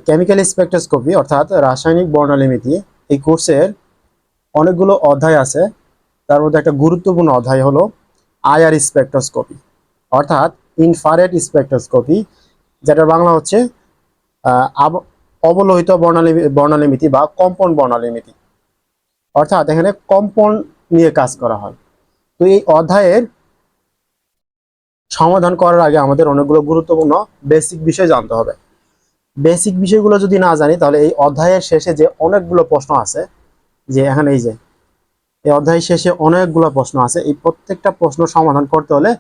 Chemical spectroscopy অর্থাৎ রাসায়নিক বর্ণালীমিতি এই কোর্সের অনেকগুলো অধ্যায় আছে। তার মধ্যে একটা গুরুত্বপূর্ণ অধ্যায় হলো আইআর স্পেকট্রোস্কোপি অর্থাৎ ইনফ্রারেড স্পেকট্রোস্কোপি, যেটার বাংলা হচ্ছে অবলোহিত বর্ণালীমিতি বা কম্পন বর্ণালীমিতি, অর্থাৎ এখানে কম্পন নিয়ে কাজ করা হয়। তো এই অধ্যায়ের সমাধান করার আগে আমাদের অনেকগুলো গুরুত্বপূর্ণ বেসিক বিষয় জানতে হবে। বেসিক বিষয়গুলো যদি না জানি তাহলে এই অধ্যায়ের শেষে যে অনেকগুলো প্রশ্ন আছে, যে এখানে এই অধ্যায়ের শেষে অনেকগুলো প্রশ্ন আছে, এই প্রত্যেকটা প্রশ্ন সমাধান করতে হলে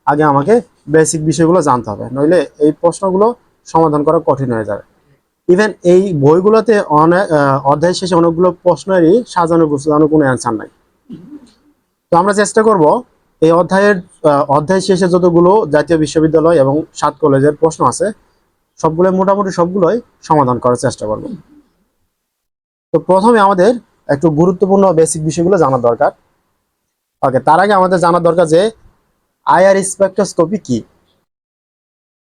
আগে আমাকে বেসিক বিষয়গুলো জানতে হবে, নইলে এই প্রশ্নগুলো সমাধান করা কঠিন হয়ে যাবে। ইভেন এই বইগুলোতে অনেক অধ্যায় শেষে অনেকগুলো প্রশ্নেরই সাজানো গোছানো কোনো অ্যান্সার নাই। তো আমরা চেষ্টা করব এই অধ্যায় শেষে যতগুলো জাতীয় বিশ্ববিদ্যালয় এবং 7 কলেজের প্রশ্ন আছে মোটামুটি সবগুলোই সমাধান করার চেষ্টা করব। তো প্রথমে আমাদের একটু গুরুত্বপূর্ণ বেসিক বিষয়গুলো জানা দরকার। ওকে, তার আগে আমাদের জানা দরকার যে আইআর স্পেকট্রোস্কোপি কি।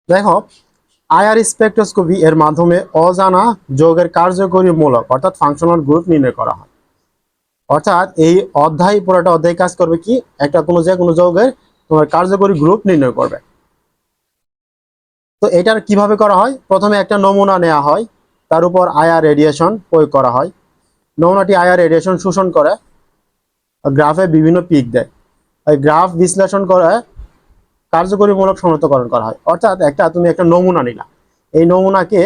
দেখো, আইআর স্পেকট্রোস্কোপি এর মাধ্যমে অজানা যৌগের কার্যকরী মূলক অর্থাৎ ফাংশনাল গ্রুপ নির্ণয় করা হয়। অর্থাৎ এই পুরোটা অধ্যায় কাজ করবে কি, একটা কোনো যৌগের তোমার কার্যকরী গ্রুপ নির্ণয় করবে। তো এটার কিভাবে করা হয়, প্রথমে একটা নমুনা নেওয়া হয়, তার উপর আইআর রেডিয়েশন প্রয়োগ করা হয়। নমুনাটি আইআর রেডিয়েশন শোষণ করে গ্রাফে বিভিন্ন পিক দেয়। এই গ্রাফ বিশ্লেষণ করে কার্যকরীমূলক শনাক্তকরণ করা হয়। অর্থাৎ তুমি একটা নমুনা নিলা, এই নমুনাকে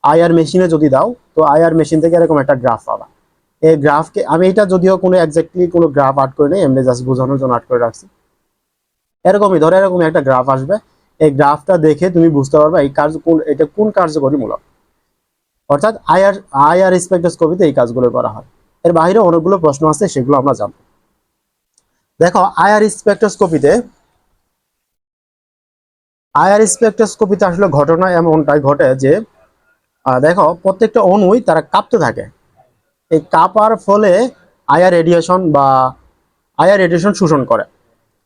আইআর মেশিনে যদি দাও, তো আইআর মেশিন থেকে এরকম একটা গ্রাফ পাবা। এই গ্রাফকে আমি এটা যদিও কোনো এক্স্যাক্টলি কোনো গ্রাফ আর্ট করে নেই, এমনি জাস্ট বোঝানোর জন্য আর্ট করে রাখছি। এরকমই একটা গ্রাফ আসবে, এই গ্রাফটা দেখে তুমি বুঝতে পারবে এটা কোন কার্যকরীমূলক। অর্থাৎ আইআর স্পেকট্রোস্কোপিতে এই কাজগুলো করা হয়। এর বাইরে অনেকগুলো প্রশ্ন আছে, সেগুলো আমরা জানবো। দেখো, আইআর স্পেকট্রোস্কোপিতে আসলে ঘটনা এমনটাই ঘটে যে দেখো, প্রত্যেকটা অণুই তারা কাঁপতে থাকে। এই কাঁপার ফলে আইআর রেডিয়েশন শোষণ করে।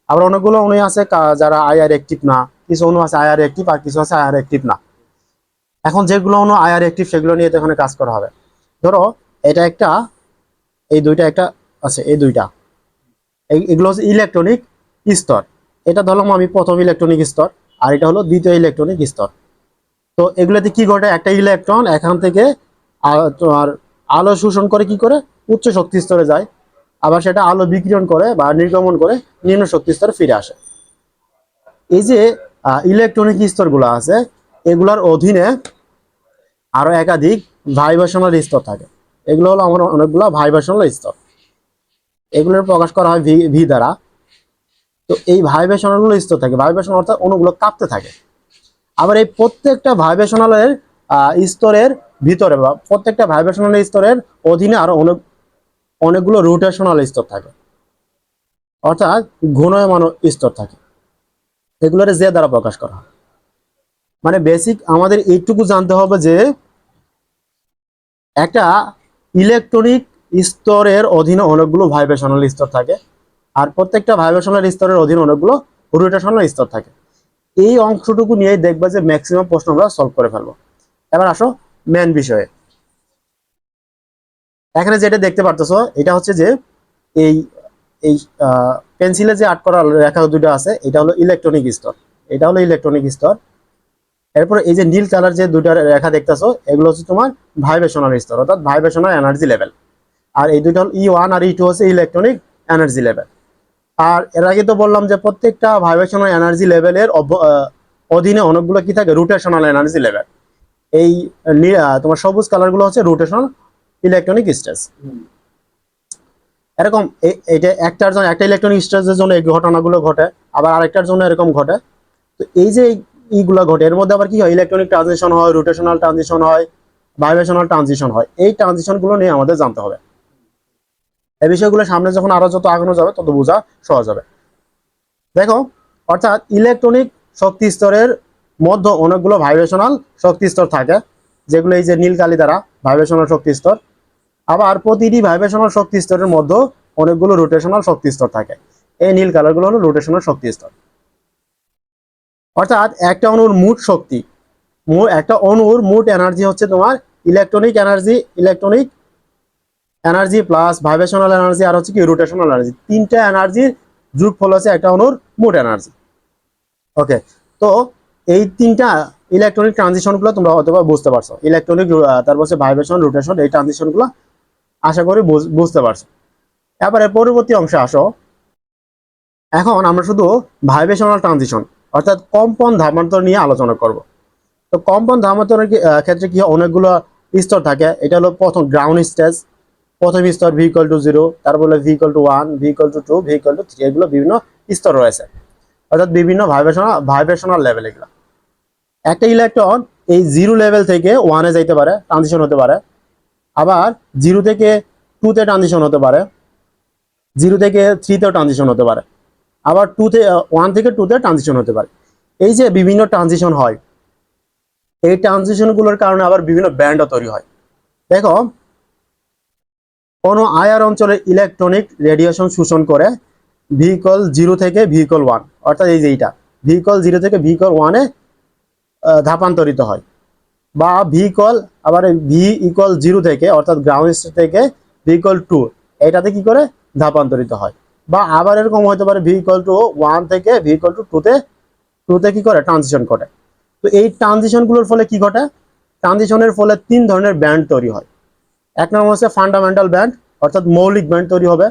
আবার অনেকগুলো অণু আছে যারা আইআর অ্যাক্টিভ না, কিছু অণু আছে আইআর অ্যাক্টিভ আর কিছু আছে আইআর অ্যাক্টিভ না। এখন যেগুলো অণু আইআর অ্যাক্টিভ সেগুলো নিয়ে তো এখানে কাজ করা হবে। ধরো এই দুইটা আছে, এগুলো হচ্ছে ইলেকট্রনিক স্তর। এটা ধরলাম আমি প্রথম ইলেকট্রনিক স্তর, আর এটা হলো দ্বিতীয় ইলেকট্রনিক স্তর। তো এগুলোতে কি ঘটে, একটা ইলেকট্রন এখান থেকে তোমার আলো শোষণ করে কি করে উচ্চ শক্তি স্তরে যায়, আবার সেটা আলো বিকিরণ করে বা নির্গমন করে নিম্ন শক্তি স্তরে ফিরে আসে। এই যে ইলেকট্রনিক স্তরগুলো আছে, এগুলোর অধীনে আরো একাধিক ভাইব্রেশনাল স্তর থাকে। এগুলো হলো আমার অনেকগুলো ভাইব্রেশনাল স্তর, এগুলোর প্রকাশ করা হয় ভি দ্বারা। তো এই ভাইব্রেশনাল স্তর থাকে, ভাইব্রেশন অর্থাৎ অণুগুলো কাঁপতে থাকে। আবার এই প্রত্যেকটা ভাইব্রেশনালের স্তরের ভিতরে বা প্রত্যেকটা ভাইব্রেশনাল স্তরের অধীনে আরো অনেকগুলো রোটেশনাল স্তর থাকে, অর্থাৎ ঘূর্ণায়মান স্তর থাকে। এগুলোর যে দ্বারা প্রকাশ করা হয়। মানে বেসিক আমাদের এইটুকু জানতে হবে যে একটা ইলেকট্রনিক স্তরের অধীনে অনেকগুলো ভাইব্রেশনাল স্তর থাকে, আর প্রত্যেকটা ভাইব্রেশনাল স্তরের অধীনে অনেকগুলো রোটেশনাল স্তর থাকে। এই অংশটুকু নিয়ে দেখবা যে ম্যাক্সিমাম প্রশ্ন আমরা সলভ করে ফেলবো। এবার আসো মেন বিষয়ে। এখানে যেটা দেখতে পারতেছো, এটা হচ্ছে যে এই এই পেন্সিলে যে আর্ট করা রেখা দুটো আছে, এটা হলো ইলেকট্রনিক স্তর। এরপর এই যে নীল কালার যে দুটো রেখা দেখতেছো, এগুলো হচ্ছে তোমার ভাইব্রেশনাল স্তর অর্থাৎ ভাইব্রেশনাল এনার্জি লেভেল। আর এই দুটো হল E1 আর E2 হচ্ছে ইলেকট্রনিক এনার্জি লেভেল। আর এর আগে তো বললাম যে প্রত্যেকটা ভাইব্রেশনাল এনার্জি লেভেলের অধীনে অনেকগুলো কি থাকে, রোটেশনাল এনার্জি লেভেল। এই তোমার সবুজ কালার গুলো হচ্ছে রোটেশনাল ইলেকট্রনিক স্টেজ। এরকম এটা একটা ইলেকট্রনিক স্টেজের জন্য এই ঘটনাগুলো ঘটে, আবার আরেকটার জন্য এরকম ঘটে। তো এই যে এইগুলো ঘটে, এর মধ্যে আবার কি হয়, ইলেকট্রনিক ট্রানজিশন হয়, রোটেশনাল ট্রানজিশন হয়, ভাইব্রেশনাল ট্রানজিশন হয়। এই ট্রানজিশন গুলো নিয়ে আমাদের জানতে হবে। এই বিষয়গুলো সামনে যখন আরো যত আগানো যাবে তত বোঝা সহজ হবে। দেখো, অর্থাৎ ইলেকট্রনিক শক্তি স্তরের মধ্যে অনেকগুলো ভাইব্রেশনাল শক্তি স্তর থাকে, যেগুলো এই যে নীল কালি দ্বারা ভাইব্রেশনাল শক্তি স্তর। আবার প্রতিটি ভাইব্রেশনাল শক্তি স্তরের মধ্যে অনেকগুলো রোটেশনাল শক্তি স্তর থাকে। এই নীল কালার গুলো হলো রোটেশনাল শক্তি স্তর। অর্থাৎ একটা অণুর মোট শক্তি একটা অণুর মোট এনার্জি হচ্ছে তোমার electronic energy plus vibrational energy আর হচ্ছে কি রোটেশনাল এনার্জি, তিনটা এনার্জির যোগফল হচ্ছে একটা অণুর মোট এনার্জি। ওকে, তো এই তিনটা ইলেকট্রনিক ট্রানজিশন গুলো তোমরা হয়তো বুঝতে পারছো, ইলেকট্রনিক তারপর হচ্ছে ভাইব্রেশন রোটেশন, এই ট্রানজিশন গুলো আশা করি বুঝতে পারছো। এবারে পরবর্তী অংশে আসো। এখন আমরা শুধু ভাইব্রেশনাল ট্রানজিশন অর্থাৎ কম্পন ধামান্তর নিয়ে আলোচনা করব। তো কম্পন ধামান্তরের ক্ষেত্রে কি অনেকগুলো স্তর থাকে। এটা হলো প্রথম গ্রাউন্ড স্টেজ, প্রথম স্তর v=0, তারপরে v=1, v=2, v=3, এগুলো বিভিন্ন স্তর রয়েছে, অর্থাৎ বিভিন্ন ভাইব্রেশনাল লেভেল। এগুলো একটা ইলেকট্রন এই 0 লেভেল থেকে 1-এ যাইতে পারে, ট্রানজিশন হতে পারে, আবার 0 থেকে 2-তে ট্রানজিশন হতে পারে, 0 থেকে 3-তেও ট্রানজিশন হতে পারে, আবার 1 থেকে 2-তে ট্রানজিশন হতে পারে। এই যে বিভিন্ন ট্রানজিশন হয়, এই ট্রানজিশনগুলোর কারণে আবার বিভিন্ন ব্যান্ডও তৈরি হয়। দেখো, কোনো আয়ার অঞ্চলে ইলেকট্রনিক রেডিয়েশন শোষণ করে v=0 থেকে v=1, অর্থাৎ এই যে এইটা v=0 থেকে v=1-এ ধাপান্তরিত হয়, বা আবার v=0 থেকে অর্থাৎ গ্রাউন্ড স্টেট থেকে v=2 এটাতে কি করে ধাপান্তরিত হয়, বা আবার এরকম হতে পারে v=1 থেকে v=2-তে কি করে ট্রানজিশন ঘটে। তো এই ট্রানজিশনগুলোর ফলে কি ঘটে, ট্রানজিশনের ফলে তিন ধরনের ব্যান্ড তৈরি হয়। এক নম্বর হচ্ছে ফান্ডামেন্টাল ব্যান্ড অর্থাৎ মৌলিক ব্যান্ড তৈরি হবে,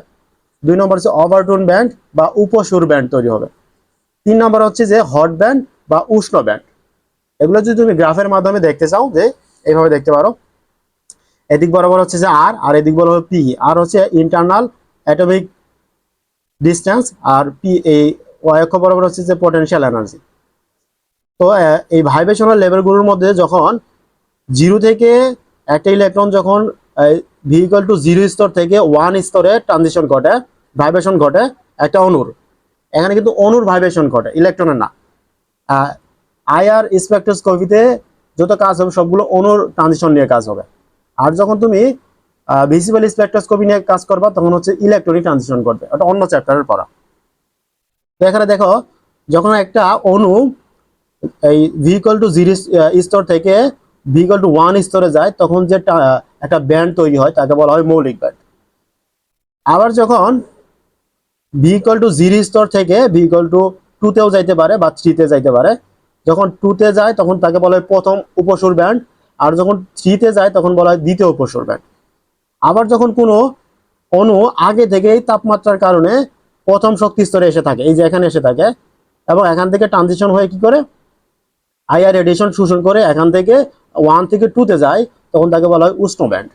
দুই নম্বর হচ্ছে ওভারটোন ব্যান্ড বা উপসুর ব্যান্ড তৈরি হবে, তিন নম্বর হচ্ছে যে হট ব্যান্ড বা উষ্ণ ব্যান্ড। এগুলো যদি তুমি গ্রাফের মাধ্যমে দেখতে চাও যে এইভাবে দেখতে পারো, এদিক বরাবর হচ্ছে যে আর এদিক বরাবর পি, আর হচ্ছে ইন্টারনাল অ্যাটমিক ডিস্টেন্স, আর পি এই ওয়াই অক্ষ বরাবর হচ্ছে যে পটেনশিয়াল এনার্জি। তো এই ভাইব্রেশনাল লেভেলগুলোর মধ্যে যখন 0 থেকে একটা ইলেকট্রন যখন v=0 স্তর থেকে 1 স্তরে ট্রানজিশন ঘটে, ভাইব্রেশন ঘটে একটা অণুর, এখানে কিন্তু অণুর ভাইব্রেশন ঘটে, ইলেকট্রনের না। আইআর স্পেকট্রোস্কোপিতে যত কাজ হবে সবগুলো অণুর ট্রানজিশন নিয়ে কাজ হবে। আর যখন তুমি ভিজিবল স্পেকট্রোস্কোপি নিয়ে কাজ করবা তখন হচ্ছে ইলেকট্রনিক ট্রানজিশন করবে, ওটা অন্য চ্যাপ্টারের পড়া। তো এখানে দেখো, যখন একটা অণু এই v=0 স্তর থেকে v=1 স্তরে যায় তখন যে একটা ব্যান্ড তৈরি হয় তাকে বলা হয় মৌলিক ব্যান্ড। আবার যখন v=0 স্তর থেকে v=2-তেও যাইতে পারে বা 3-তে যাইতে পারে, যখন 2-তে যায় তখন তাকে বলা হয় প্রথম উপসুর ব্যান্ড, আর যখন 3-তে যায় তখন বলা হয় দ্বিতীয় উপসুর ব্যান্ড। আবার যখন কোনো অণু আগে থেকেই তাপমাত্রার কারণে প্রথম শক্তি স্তরে এসে থাকে, এই যে এখানে এসে থাকে, এবং এখান থেকে ট্রানজিশন হয়ে কি করে আইআর রেডিয়েশন শোষণ করে এখান থেকে 1 থেকে 2-তে যায়, তখন তাকে বলা হয় উষ্ণ ব্যান্ড।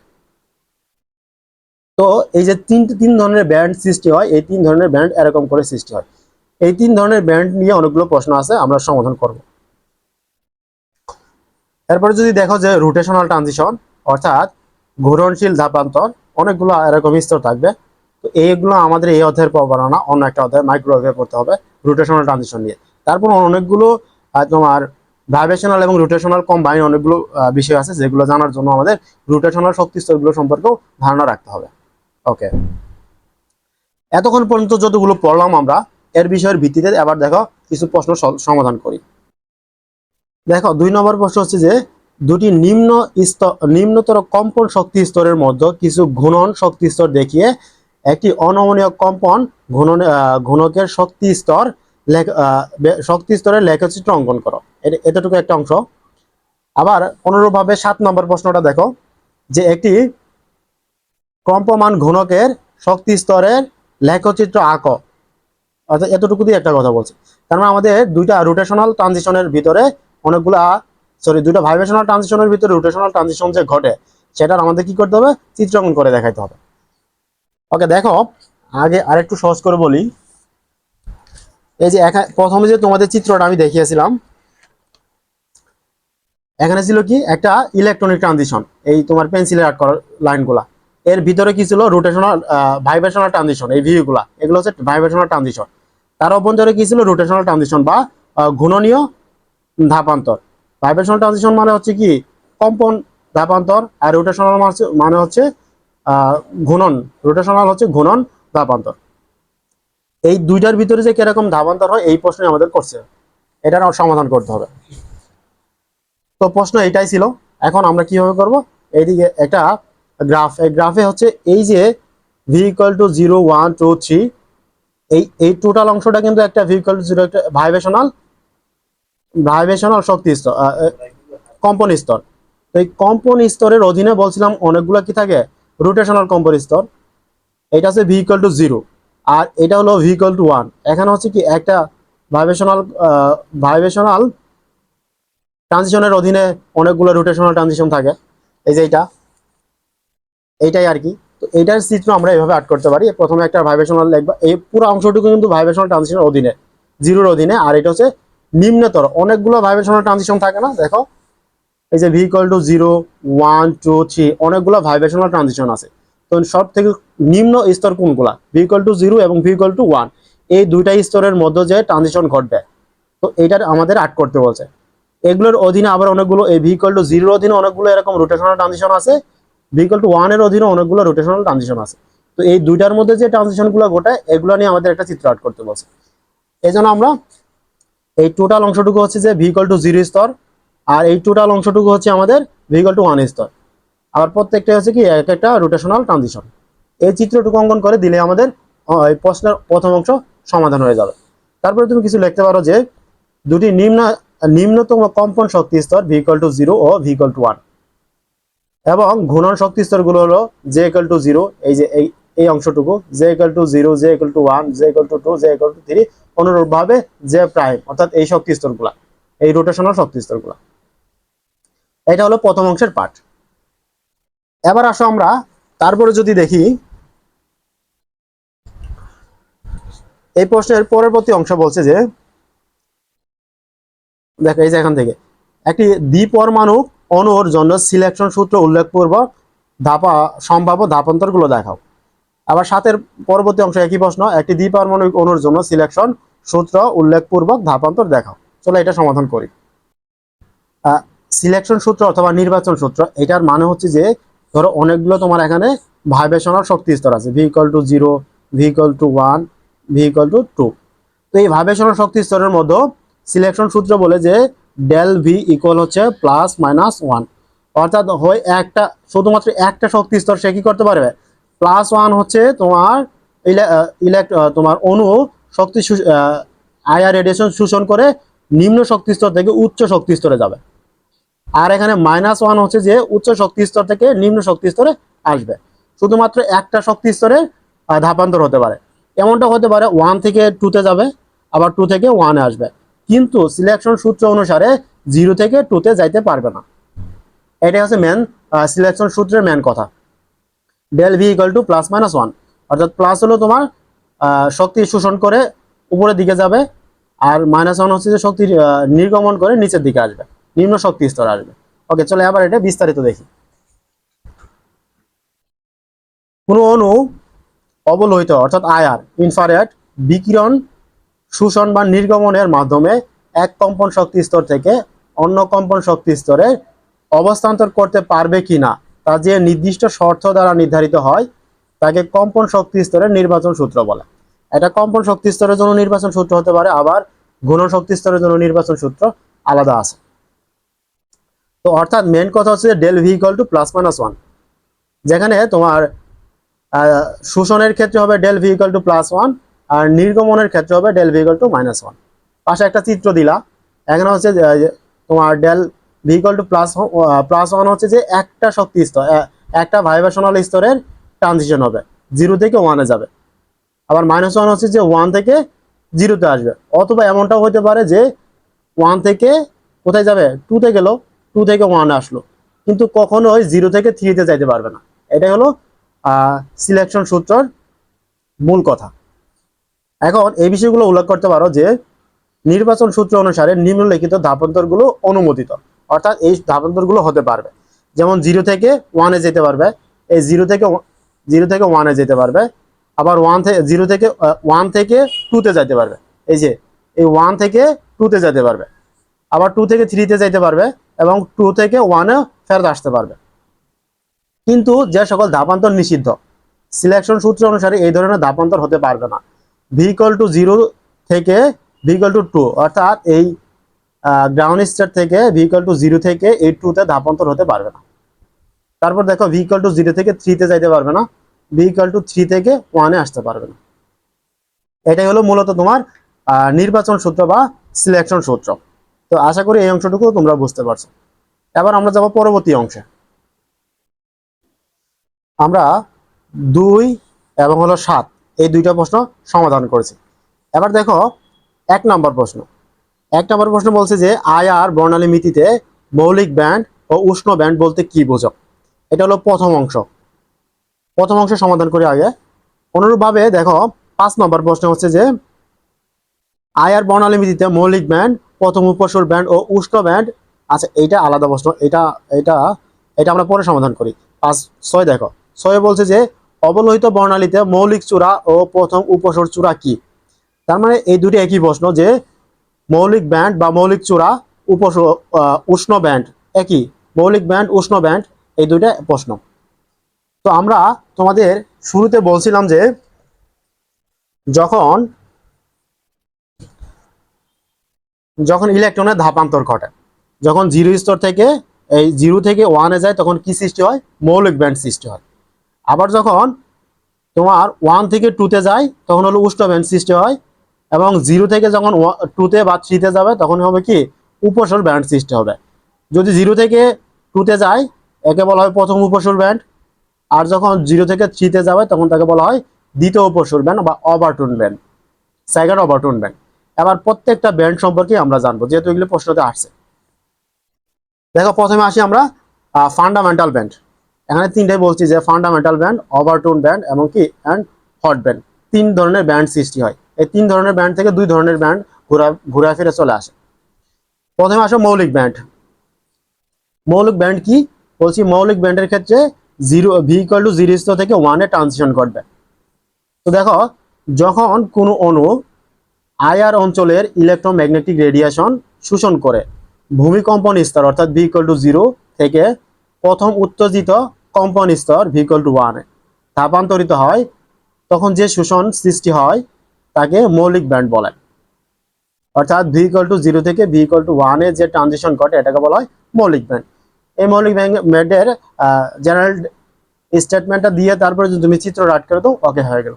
তো এই যে তিন ধরনের ব্যান্ড সৃষ্টি হয়, এই তিন ধরনের ব্যান্ড এরকম করে সৃষ্টি হয়। এই তিন ধরনের ব্যান্ড নিয়ে অনেকগুলো প্রশ্ন আছে, আমরা সমাধান করব। এরপরে যদি দেখো যে রোটেশনাল ট্রানজিশন অর্থাৎ ঘূর্ণনশীল ধাপান্তর, অনেকগুলো এরকম স্তর থাকবে। তো এইগুলো আমাদের এই অধ্যায়ের পড়া না, অন্য একটা অধ্যায় মাইক্রোওয়েভে পড়তে হবে রোটেশনাল ট্রানজিশন নিয়ে। তারপর অনেকগুলো তোমার ভাইব্রেশনাল এবং রোটেশনাল কম্বাইন অনেকগুলো বিষয় আছে যেগুলো জানার জন্য আমাদের রোটেশনাল শক্তি স্তরগুলো সম্পর্কেও ধারণা রাখতে হবে। ওকে, এতক্ষণ পর্যন্ত যতগুলো পড়লাম আমরা এর বিষয়ের ভিত্তিতে এবার দেখো কিছু প্রশ্ন সমাধান করি। দেখো 2 নম্বর প্রশ্ন হচ্ছে যে দুটি নিম্নতর কম্পন শক্তি স্তরের মধ্যে কিছু ঘূর্ণন শক্তি স্তর দেখিয়ে একটি অনমনীয় কম্পন ঘূর্ণকের শক্তি স্তরের লেখচিত্র অঙ্কন করো। এতটুকু একটা অংশ। আবার অনুরূপভাবে 7 নম্বর প্রশ্নটা দেখো যে একটি কম্পমান ঘূর্ণকের শক্তি স্তরের লেখচিত্র আঁকো, অর্থাৎ এতটুকু দিয়ে একটা কথা বলছে। তার মানে আমাদের দুইটা রোটেশনাল ট্রানজিশনের ভিতরে দুইটা ভাইব্রেশনাল ট্রানজিশনের ভিতরে রোটেশনাল ট্রানজিশন যে ঘটে সেটার আমাদের কি করতে হবে, চিত্রাঙ্কন করে দেখাইতে হবে। ওকে, দেখো আগে আরেকটু সহজ করে বলি। এই যে প্রথমে যে তোমাদের চিত্রটা আমি দেখিয়েছিলাম, এখানে ছিল কি একটা ইলেকট্রনিক ট্রানজিশন, এই তোমার পেন্সিলের আর্ট করা লাইনগুলা, এর ভিতরে কি ছিল রোটেশনাল ভাইব্রেশনাল ট্রানজিশন, এই ভিউগুলা এগুলো হচ্ছে ভাইব্রেশনাল ট্রানজিশন। তার অভ্যন্তরে কি ছিল রোটেশনাল ট্রানজিশন বা ঘূর্ণনীয় ধাপান্তর। ভাইব্রেশনাল ট্রানজিশন মানে হচ্ছে কি কম্পন ধাপান্তর, আর রোটেশনাল মানে হচ্ছে ঘূর্ণন, রোটেশনাল হচ্ছে ঘূর্ণন ধাপান্তর। এই দুইটার ভিতরে যে কিরকম ধাপান্তর হয় এই প্রশ্নে আমাদের করছে, এটার সমাধান করতে হবে। তো প্রশ্ন এটাই ছিল। এখন আমরা কিভাবে করব, এইদিকে একটা গ্রাফ, এই গ্রাফে হচ্ছে এই যে ভি ইকুয়াল টু 0 1 2 3, এই টোটাল অংশটা কিন্তু একটা ভি ইকুয়াল টু 0 একটা ভাইব্রেশনাল শক্তি স্তর, কম্পন স্তর। তো এই কম্পন স্তরের অধীনে বলছিলাম অনেকগুলো কি থাকে, রোটেশনাল কম্পন স্তর। এটা হচ্ছে ভি ইকুয়াল টু 0 আর এটা হলো ভি ইকুয়াল টু 1। এখানে হচ্ছে কি একটা ভাইব্রেশনাল ট্রানজিশনের অধীনে অনেকগুলো রোটেশনাল ট্রানজিশন থাকে, এই যে এইটাই আর কি। তো এইটার চিত্র আমরা এইভাবে আর্ট করতে পারি। প্রথমে একটা ভাইব্রেশনাল লিখবা, এই পুরো অংশটুকু কিন্তু ভাইব্রেশনাল ট্রানজিশনের অধীনে, 0-র অধীনে। আর এটা হচ্ছে নিম্নতর, অনেকগুলো ভাইব্রেশনাল ট্রানজিশন থাকে না, দেখো এই যে ভি ইকুয়াল টু 0 1 2 3 অনেকগুলো ভাইব্রেশনাল ট্রানজিশন আছে। তো সব থেকে নিম্ন স্তর কোনগুলা, ভি ইকুয়াল টু 0 এবং ভি ইকুয়াল টু 1, এই দুইটা স্তরের মধ্যে যে ট্রানজিশন ঘটবে, তো এইটার আমাদের আর্ট করতে বলছে। এগুলোর অধীনে আবার অনেকগুলো, এই ভি ইকুয়াল টু 0-র অধীনে অনেকগুলো এরকম রোটেশনাল ট্রানজিশন আছে, ভি ইকুয়াল টু 1-এর অধীনে অনেকগুলো রোটেশনাল ট্রানজিশন আছে। তো এই দুইটার মধ্যে যে ট্রানজিশনগুলো ঘটায় এগুলো নিয়ে আমাদের একটা চিত্র আর্ট করতে বলছে। এই জন্য আমরা এই টোটাল অংশটুকু হচ্ছে যে ভি ইকুয়াল টু 0 স্তর, আর এই টোটাল অংশটুকু হচ্ছে আমাদের ভি ইকুয়াল টু 1 স্তর। আবার প্রত্যেকটা হচ্ছে কি এক একটা রোটেশনাল ট্রানজিশন। এই চিত্রটুকু অঙ্কন করে দিলে আমাদের এই প্রশ্নের প্রথম অংশ সমাধান হয়ে যাবে। তারপরে তুমি কিছু লিখতে পারো যে দুটি নিম্নতম কম্পন শক্তি স্তর ভি ইকুয়াল টু 0 ও ভি ইকুয়াল টু 1, এবং ঘূর্ণন শক্তি স্তরগুলো হলো জে ইকুয়াল টু 0, এই যে এই অংশটুকু, J equal to 0, J equal to 1, J equal to 2, J equal to 3, অনুরূপভাবে জে প্রাইম, অর্থাৎ এই শক্তি স্তরগুলা, এই রোটেশনাল শক্তি স্তরগুলা। এটা হলো প্রথম অংশের পার্ট। এবার আসো আমরা তারপরে যদি দেখি এই প্রশ্নের পরবর্তী অংশ বলছে যে, দেখো এই যে এখান থেকে একটি দ্বিপরমাণু অণুর জন্য সিলেকশন সূত্র উল্লেখপূর্বক সম্ভাব্য ধাপান্তর গুলো দেখাও। আবার সাতের পরবর্তী অংশ একই প্রশ্ন, একটি দ্বিপারমাণবিক অণুর জন্য সিলেকশন সূত্র উল্লেখপূর্বক ধাপান্তর দেখাও। চলো এটা সমাধান করি। সিলেকশন সূত্র অথবা নির্বাচন সূত্র, এটার মানে হচ্ছে যে ধরো অনেকগুলো তোমার এখানে ভাইব্রেশনাল শক্তি স্তর আছে, V equal to 0, V equal to 1, V equal to 2। তো এই ভাইব্রেশনাল শক্তি স্তরের মধ্যে সিলেকশন সূত্র বলে যে ডেল ভি ইকুয়াল হচ্ছে +-1, অর্থাৎ হয় একটা শুধুমাত্র একটা শক্তি স্তর সে কি করতে পারবে, +1 হচ্ছে তোমার তোমার অণু শক্তি আইআর রেডিয়েশন শোষণ করে নিম্ন শক্তি স্তর থেকে উচ্চ শক্তি স্তরে যাবে। আর এখানে -1 হচ্ছে যে উচ্চ শক্তি স্তর থেকে নিম্ন শক্তি স্তরে আসবে। শুধুমাত্র একটা শক্তি স্তরে ধাপান্তর হতে পারে। এমনটা হতে পারে 1 থেকে 2-তে যাবে, আবার 2 থেকে 1-এ আসবে, কিন্তু সিলেকশন সূত্র অনুসারে 0 থেকে 2-তে যাইতে পারবে না। এটাই হচ্ছে মেন সিলেকশন সূত্রের মেন কথা। ডেল ভি ইকুয়াল টু +-1, অর্থাৎ প্লাস হলো তোমার শক্তি শোষণ করে উপরের দিকে যাবে, আর -1 হচ্ছে যে শক্তি নির্গমন করে নিচের দিকে আসবে, নিম্ন শক্তি স্তর আসবে। ওকে, চলো এবার এটা বিস্তারিত দেখি। কোনো অণু অবলোহিত অর্থাৎ আইআর ইনফ্রারেড বিকিরণ শোষণ বা নির্গমনের মাধ্যমে এক কম্পন শক্তি স্তর থেকে অন্য কম্পন শক্তি স্তরে অবস্থান্তর করতে পারবে কিনা তা যে নির্দিষ্ট শর্ত দ্বারা নির্ধারিত হয় তাকে কম্পন শক্তি স্তরের নির্বাচন সূত্র বলে। এটা কম্পন শক্তি স্তরের জন্য নির্বাচন সূত্র হতে পারে, আবার ঘূর্ণন শক্তি স্তরের জন্য নির্বাচন সূত্র আলাদা আছে। তো অর্থাৎ মেন কথা হচ্ছে ডেল ভি ইকুয়াল টু +-1, যেখানে তোমার শোষণের ক্ষেত্রে হবে ডেল ভি ইকুয়াল টু +1, আর নির্গমনের ক্ষেত্রে হবে ডেল ভি ইকুয়াল টু -1। পাশে একটা চিত্র দিলা, এখানে হচ্ছে তোমার ডেল ভি ইকুয়াল টু +1 হচ্ছে যে একটা শক্তি স্তর, একটা ভাইব্রেশনাল স্তরের ট্রানজিশন হবে, 0 থেকে 1-এ যাবে। আবার -1 হচ্ছে যে 1 থেকে 0-তে আসবে, অথবা এমনটাও হতে পারে যে 1 থেকে কোথায় যাবে, 2-তে গেল, 2 থেকে 1-এ আসলো, কিন্তু কখনোই 0 থেকে 3-তে যাইতে পারবে না। এটাই হলো সিলেকশন সূত্রের মূল কথা। এখন এই বিষয়গুলো উল্লেখ করতে পারো যে নির্বাচন সূত্র অনুসারে নিম্নলিখিত ধাপান্তরগুলো অনুমোদিত, অর্থাৎ এই ধাপান্তরগুলো হতে পারবে। যেমন 0 থেকে 1-এ যেতে পারবে, এই 0 থেকে 1-এ যেতে পারবে, আবার 0 থেকে 1 থেকে 2-তে যেতে পারবে, এই যে এই 1 থেকে 2-তে যেতে পারবে, আবার 2 থেকে 3-তে যেতে পারবে, এবং 2 থেকে 1-এ ফেরত আসতে পারবে। কিন্তু যে সকল ধাপান্তর নিষিদ্ধ, সিলেকশন সূত্র অনুসারে এই ধরনের ধাপান্তর হতে পারবে না। ভি ইকুয়াল টু 0 থেকে ভি ইকুয়াল টু 2, অর্থাৎ এই গ্রাউন্ড স্টেট থেকে ভি ইকুয়াল টু 0 থেকে এই 2 তে ধাপান্তর হতে পারবে না। তারপর দেখো ভি ইকুয়াল টু 0 থেকে 3 তে যাইতে পারবে না, ভি ইকুয়াল টু 3 থেকে 1 এ আসতে পারবে না। এটাই হলো মূলত তোমার নির্বাচন সূত্র বা সিলেকশন সূত্র। তো আশা করি এই অংশটুকু তোমরা বুঝতে পারছো। এবার আমরা যাব পরবর্তী অংশে। আমরা 2 এবং হলো 7 এই দুইটা প্রশ্ন সমাধান করেছি। এবার দেখো 1 নম্বর প্রশ্ন। 1 নম্বর প্রশ্ন বলছে যে আইআর বর্ণালী মিতিতে মৌলিক ব্যান্ড ও উষ্ণ ব্যান্ড বলতে কি বোঝো। এটা হলো প্রথম অংশ। প্রথম অংশ সমাধান করি আগে। অনুরূপভাবে দেখো 5 নম্বর প্রশ্ন হচ্ছে যে আইআর বর্ণালী মিতিতে মৌলিক ব্যান্ড, প্রথম উপসুর ব্যান্ড ও উষ্ণ ব্যান্ড। আচ্ছা, এইটা আলাদা প্রশ্ন, এটা এটা এটা আমরা পরে সমাধান করি। 6 দেখো 6 বলছে যে অবলোহিত বর্ণালীতে মৌলিক চূড়া ও প্রথম উপসুর চূড়া কি। তার মানে এই দুটি একই প্রশ্ন, যে মৌলিক ব্যান্ড বা মৌলিক চূড়া, উষ্ণ ব্যান্ড একই। মৌলিক ব্যান্ড, উষ্ণ ব্যান্ড এই দুইটা প্রশ্ন। তো আমরা তোমাদের শুরুতে বলছিলাম যে যখন যখন ইলেকট্রনের ধাপান্তর ঘটে, যখন 0 স্তর থেকে এই 0 থেকে 1 এ যায়, তখন কি সৃষ্টি হয়? মৌলিক ব্যান্ড সৃষ্টি হয়। আবার যখন তোমার 1 থেকে 2 তে যায়, তখন হলো উষ্ণ ব্যান্ড সৃষ্টি হয়। এবং 0 থেকে যখন 2 তে বা 3 তে যাবে, তখন হবে কি? উপসর ব্যান্ড সৃষ্টি হবে। যদি 0 থেকে 2 তে যায়, একে বলা হয় প্রথম উপসর ব্যান্ড। আর যখন 0 থেকে 3 তে যাবে, তখন তাকে বলা হয় দ্বিতীয় উপসর ব্যান্ড বা ওভারটোন ব্যান্ড, সেকেন্ড ওভারটোন ব্যান্ড। এবার প্রত্যেকটা ব্যান্ড সম্পর্কে আমরা জানবো, যেহেতু এগুলো প্রশ্নতে আসছে। দেখো প্রথমে আসি আমরা ফান্ডামেন্টাল ব্যান্ড। এখানে তিনটাই বলছি, যে ফান্ডামেন্টাল ব্যান্ড, ওভারটোন ব্যান্ড এবং কি অ্যান্ড হট ব্যান্ড। 3 ধরনের ব্যান্ড সৃষ্টি হয়। এই 3 ধরনের ব্যান্ড থেকে 2 ধরনের ব্যান্ড ঘুরে ফিরে চলে আসে। প্রথমে আসো মৌলিক ব্যান্ড। মৌলিক ব্যান্ড কি বলছি? মৌলিক ব্যান্ডের ক্ষেত্রে ভি ইকুয়াল টু 0 স্তর থেকে 1 এ ট্রানজিশন ঘটবে। তো দেখো যখন কোনো অণু আইআর অঞ্চলের ইলেকট্রোম্যাগনেটিক রেডিয়েশন শোষণ করে ভূমিকম্পন স্তর অর্থাৎ ভি ইকুয়াল টু 0 থেকে প্রথম উত্তেজিত কম্পন স্তর ভি ইকুয়াল টু 1 এ ধাপান্তরিত হয়, তখন যে শোষণ সৃষ্টি হয় তাকে মৌলিক ব্যান্ড বলে। অর্থাৎ ভি ইকুয়াল টু 0 থেকে ভি ইকুয়াল টু 1 এ যে ট্রানজিশন ঘটে, এটাকে বলা হয় মৌলিক ব্যান্ড। এই মৌলিক ব্যান্ডের জেনারেল স্টেটমেন্টটা দিয়ে তারপরে যদি তুমি চিত্র রাইট করে দাও, ওকে হয়ে গেল।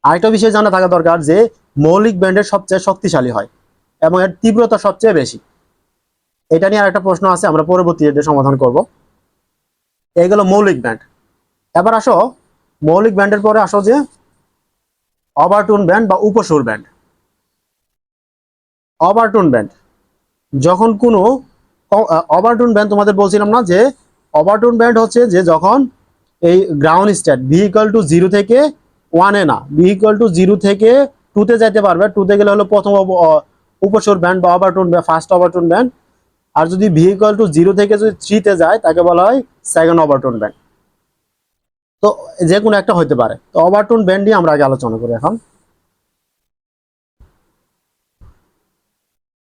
আরেকটা বিষয় জানা থাকা দরকার, যে মৌলিক ব্যান্ডের সবচেয়ে শক্তিশালী হয় এবং এর তীব্রতা সবচেয়ে বেশি। এটা নিয়ে আরেকটা প্রশ্ন আছে, আমরা পরবর্তী সমাধান করব। এইগুলো মৌলিক ব্যান্ড। এবার আসো মৌলিক ব্যান্ডের পরে আসো যে ওভারটোন ব্যান্ড বা উপসুর ব্যান্ড। ওভারটোন ব্যান্ড যখন কোনো ওভারটোন ব্যান্ড তোমাদের বলছিলাম না, যে ওভারটোন ব্যান্ড হচ্ছে যে যখন এই ground state V equal to 0 থেকে 1 এ না, ভি ইকুয়াল টু 0 থেকে 2 তে যাইতে পারবে। 2 তে গেলে হলো প্রথম উপসুর ব্যান্ড বা ওভারটোন, ফার্স্ট ওভারটোন ব্যান্ড। আর যদি ভি ইকুয়াল টু 0 থেকে যদি 3 তে যায়, তাকে বলা হয় সেকেন্ড ওভারটোন ব্যান্ড। তো যে কোনো একটা হইতে পারে। তো ওভারটোন ব্যান্ড নিয়ে আমরা আগে আলোচনা করি এখন।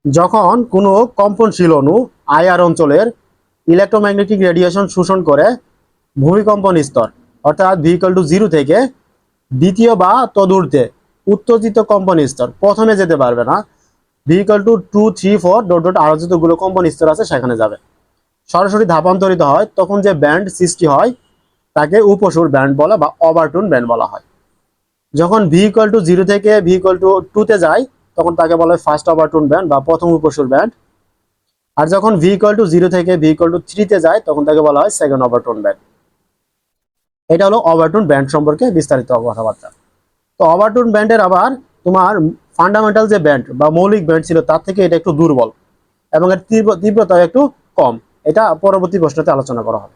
যখন কোনো কম্পনশীল অণু আইআর অঞ্চলের ইলেকট্রোম্যাগনেটিক রেডিয়েশন শোষণ করে ভূমিকম্পন স্তর অর্থাৎ ভি ইকুয়াল টু 0 থেকে দ্বিতীয় বা তদূর্ধ্বে উত্তেজিত কম্পন স্তর, প্রথমে যেতে পারবে না, V equal to 2, 3, 4 dot dot আরো যতগুলো কম্পন স্তর আছে সেখানে যাবে, সরাসরি ধাপান্তরিত হয়, তখন যে ব্যান্ড সৃষ্টি হয় তাকে উপসুর ব্যান্ড বলা বা ওভারটোন ব্যান্ড বলা হয়। যখন ভি ইকুয়াল টু 0 থেকে ভি ইকুয়াল টু 2 তে যায়, তখন তাকে বলা হয় ফার্স্ট ওভারটোন ব্যান্ড বা প্রথম উপসুর ব্যান্ড। আর যখন ভি ইকুয়াল টু 0 থেকে ভি ইকুয়াল টু 3 তে যায়, তখন তাকে বলা হয় সেকেন্ড ওভারটোন ব্যান্ড। এটা হলো ওভারটোন ব্যান্ড সম্পর্কে বিস্তারিত কথাবার্তা। তো ওভারটোন ব্যান্ডের আবার তোমার ফান্ডামেন্টাল যে ব্যান্ড বা মৌলিক ব্যান্ড ছিল, তার থেকে এটা একটু দুর্বল এবং এর তীব্রতা একটু কম। এটা পরবর্তী প্রশ্নতে আলোচনা করা হবে।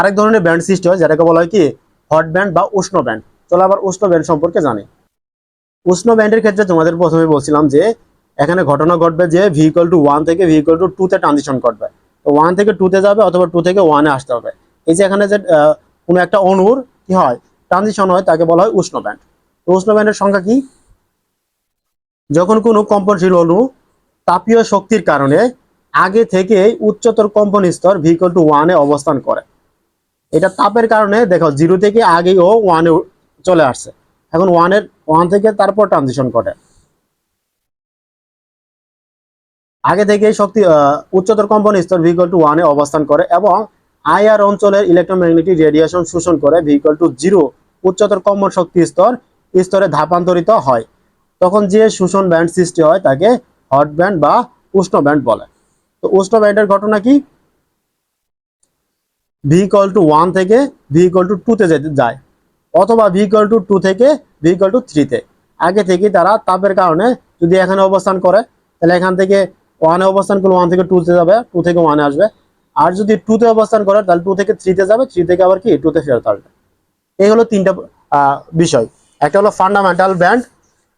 আরেক ধরনের ব্যান্ড সৃষ্টি হয়, যেটাকে বলা হয় কি হট ব্যান্ড বা উষ্ণ ব্যান্ড। চলো আবার উষ্ণ ব্যান্ড সম্পর্কে জানি। উষ্ণ ব্যান্ডের ক্ষেত্রে তোমাদের প্রথমে বলছিলাম যে এখানে ঘটনা ঘটবে যে ভি ইকুয়াল টু 1 থেকে ভি ইকুয়াল টু 2 তে ট্রানজিশন ঘটবে। তো 1 থেকে 2 তে যাবে অথবা 2 থেকে 1 এ আসতে হবে। এই যে এখানে যে কোনো একটা অণুর কি হয়, ট্রানজিশন হয়, তাকে বলা হয় উষ্ণ ব্যান্ড। তো উষ্ণ ব্যান্ডের সংখ্যা কি? যখন কোনো কম্পনশীল অণু তাপীয় শক্তির কারণে আগে থেকেই উচ্চতর কম্পন স্তর ভি ইকুয়াল টু 1 এ অবস্থান করে। এটা তাপের কারণে দেখো 0 থেকে আগেই ও 1 এ চলে আসছে, এখন 1 থেকে তারপর ট্রানজিশন ঘটে। আগে থেকেই শক্তি উচ্চতর কম্পন স্তর ভি ইকুয়াল টু 1 এ অবস্থান করে এবং আইআর অঞ্চলের ইলেকট্রোম্যাগনেটিক রেডিয়েশন শোষণ করে ভি ইকুয়াল টু 0 উচ্চতর কম্পন শক্তি স্তরে ধাপান্তরিত হয়, তখন যে শোষণ ব্যান্ড সৃষ্টি হয় তাকে হট ব্যান্ড বা উষ্ণ ব্যান্ড বলে। তো উষ্ণ ব্যান্ডের ঘটনা কি? ভি ইকুয়াল টু 1 থেকে ভি ইকুয়াল টু 2 তে যায়, অথবা ভি ইকুয়াল টু 2 থেকে ভি ইকুয়াল টু 3 তে। আগে থেকে তারা তাপের কারণে যদি এখানে অবস্থান করে তাহলে এখান থেকে 1 এ অবস্থান করলে 1 থেকে 2 তে যাবে, 2 থেকে 1 এ আসবে। আর যদি 2 তে অবস্থান করে তাহলে 2 থেকে 3 তে যাবে, 3 থেকে আবার কি 2 তে ফেরত আসবে। এই হলো তিনটা বিষয়। একটা হলো ফান্ডামেন্টাল ব্যান্ড,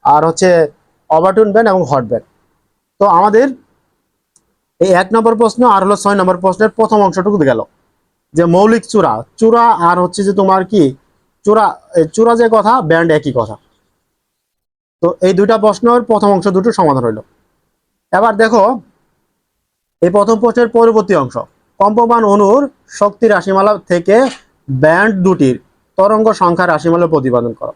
আর হচ্ছে ওভারটোন ব্যান্ড এবং হট ব্যান্ড। তো আমাদের এই 1 নম্বর প্রশ্ন আর হলো 6 নম্বর প্রশ্নের প্রথম অংশটুকু গেল যে মৌলিক চূড়া আর হচ্ছে যে তোমার কি চূড়া যে কথা, ব্যান্ড একই কথা। তো এই দুইটা প্রশ্নের প্রথম অংশ দুটো সমাধান হইল। এবার দেখো এই প্রথম প্রশ্নের পরবর্তী অংশ, কম্পমান অণুর শক্তি রাশিমালা থেকে ব্যান্ড দুটির তরঙ্গ সংখ্যা রাশিমালা প্রতিপাদন করো।